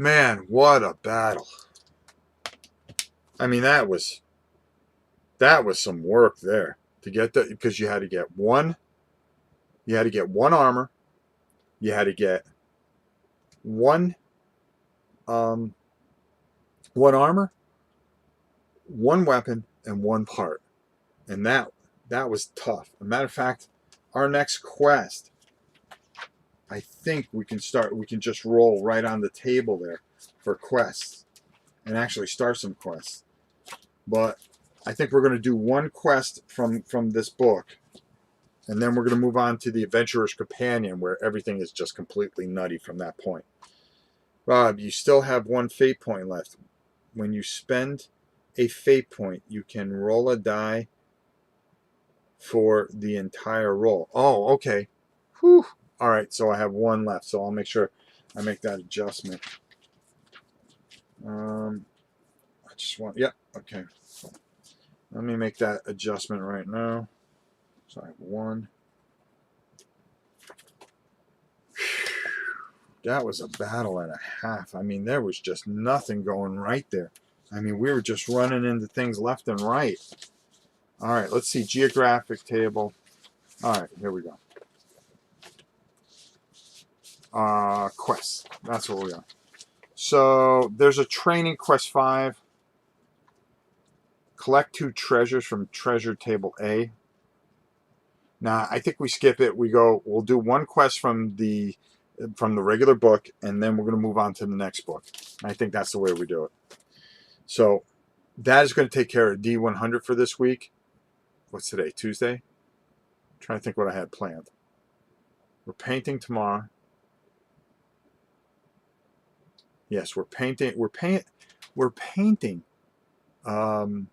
Man, what a battle. I mean, that was some work there to get that, because you had to get one armor, you had to get one armor, 1 weapon, and 1 part. And that was tough. As a matter of fact, our next quest, I think we can just roll right on the table there for quests and actually start some quests. But I think we're going to do 1 quest from this book, and then we're going to move on to the Adventurer's Companion, where everything is just completely nutty from that point. Rob, you still have 1 fate point left. When you spend a fate point, you can roll a die for the entire roll. Oh, okay. Whew. All right, so I have 1 left, so I'll make sure I make that adjustment. I just want, yeah, okay. Let me make that adjustment right now. So I have 1. That was a battle and a half. I mean, there was just nothing going right there. I mean, we were just running into things left and right. All right, let's see. Geographic table. All right, here we go. Quests. That's what we are. So there's a training quest 5. Collect 2 treasures from treasure table A. Now, I think we skip it. We'll do 1 quest from the regular book, and then we're going to move on to the next book. I think that's the way we do it. So that is going to take care of D100 for this week. What's today? Tuesday? I'm trying to think what I had planned. We're painting tomorrow. Yes, we're painting. We're painting. I'm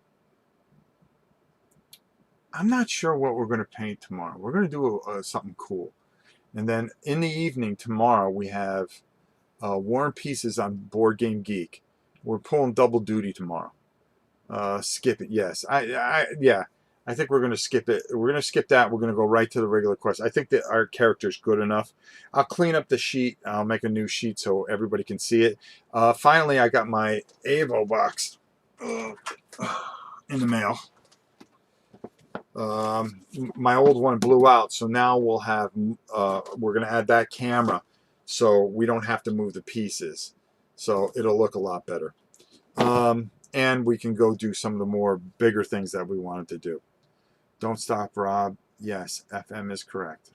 not sure what we're going to paint tomorrow. We're going to do something cool. And then in the evening tomorrow, we have War and Pieces on Board Game Geek. We're pulling double duty tomorrow. Skip it. Yes. Yeah. I think we're going to skip it. We're going to skip that. We're going to go right to the regular quest. I think that our character's good enough. I'll clean up the sheet. I'll make a new sheet so everybody can see it. Finally, I got my Avo box in the mail. My old one blew out, so now we'll have, we're going to add that camera so we don't have to move the pieces. So it'll look a lot better. And we can go do some of the more bigger things that we wanted to do. Don't stop, Rob. Yes, FM is correct.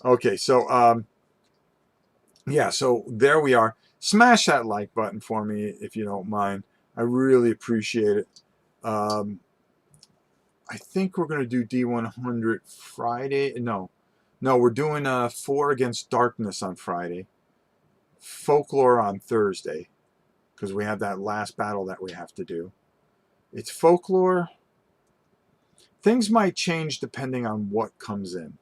Okay, so, yeah, so there we are. Smash that like button for me if you don't mind. I really appreciate it. I think we're going to do D100 Friday. No, we're doing 4 Against Darkness on Friday. Folklore on Thursday, because we have that last battle that we have to do. It's folklore. Things might change depending on what comes in.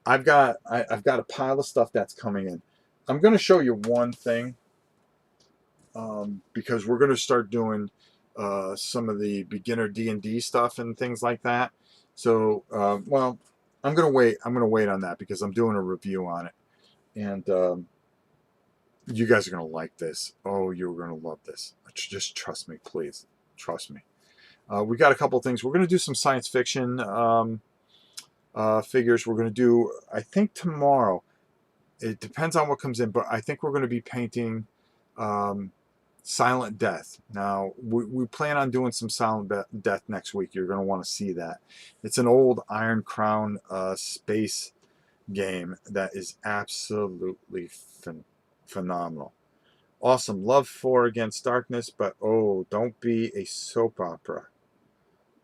I've got a pile of stuff that's coming in. I'm going to show you one thing because we're going to start doing some of the beginner D&D stuff and things like that. So, well, I'm going to wait. I'm going to wait on that because I'm doing a review on it. And you guys are going to like this. Oh, you're going to love this. Just trust me, please. Trust me. We got a couple of things. We're going to do some science fiction figures. We're going to do, I think, tomorrow. It depends on what comes in, but I think we're going to be painting Silent Death. Now, we plan on doing some Silent Death next week. You're going to want to see that. It's an old Iron Crown space game that is absolutely phenomenal. Awesome. Love for Against Darkness, but oh, don't be a soap opera.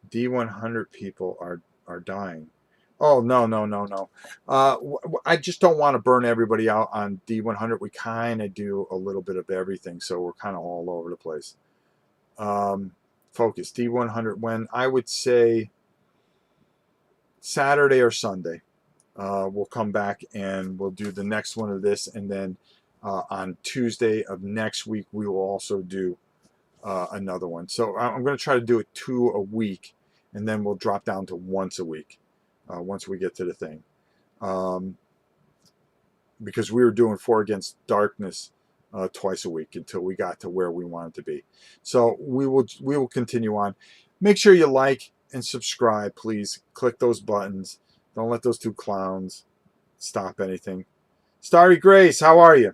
D100 people are dying. Oh, no, no, no, no. I just don't want to burn everybody out on D100. We kind of do a little bit of everything, so we're kind of all over the place. Focus. D100, when I would say Saturday or Sunday, we'll come back and we'll do the next one of this, and then on Tuesday of next week, we will also do another one. So I'm going to try to do it 2 a week, and then we'll drop down to once a week once we get to the thing. Because we were doing 4 Against Darkness twice a week until we got to where we wanted to be. So we will continue on. Make sure you like and subscribe, please. Click those buttons. Don't let those 2 clowns stop anything. Starry Grace, how are you?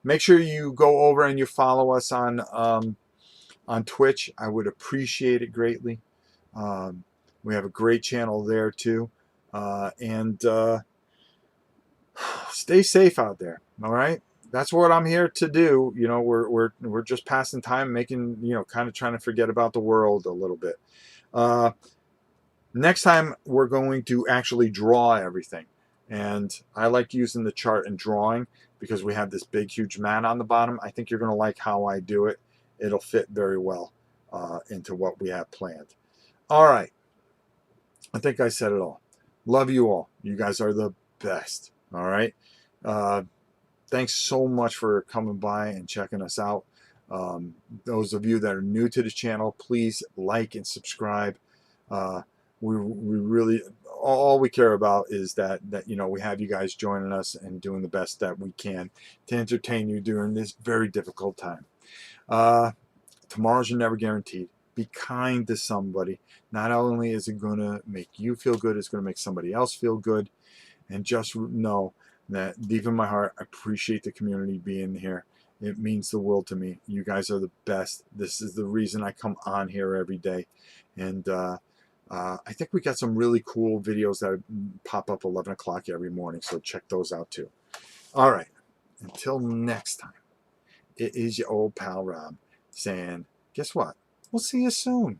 Make sure you go over and you follow us on Twitch. I would appreciate it greatly. We have a great channel there too. And stay safe out there. All right. That's what I'm here to do. You know, we're just passing time, making, you know, kind of trying to forget about the world a little bit. Next time we're going to actually draw everything. And I like using the chart and drawing because we have this big, huge mat on the bottom. I think you're going to like how I do it. It'll fit very well into what we have planned. All right. I think I said it all. Love you all. You guys are the best. All right. Thanks so much for coming by and checking us out. Those of you that are new to the channel, please like and subscribe. We really, all we care about is that you know, we have you guys joining us and doing the best that we can to entertain you during this very difficult time. Tomorrow's never guaranteed. Be kind to somebody. Not only is it going to make you feel good, it's going to make somebody else feel good. And just know that deep in my heart, I appreciate the community being here. It means the world to me. You guys are the best. This is the reason I come on here every day. And I think we got some really cool videos that pop up 11 o'clock every morning. So check those out too. All right. Until next time, it is your old pal Rob saying, guess what? We'll see you soon.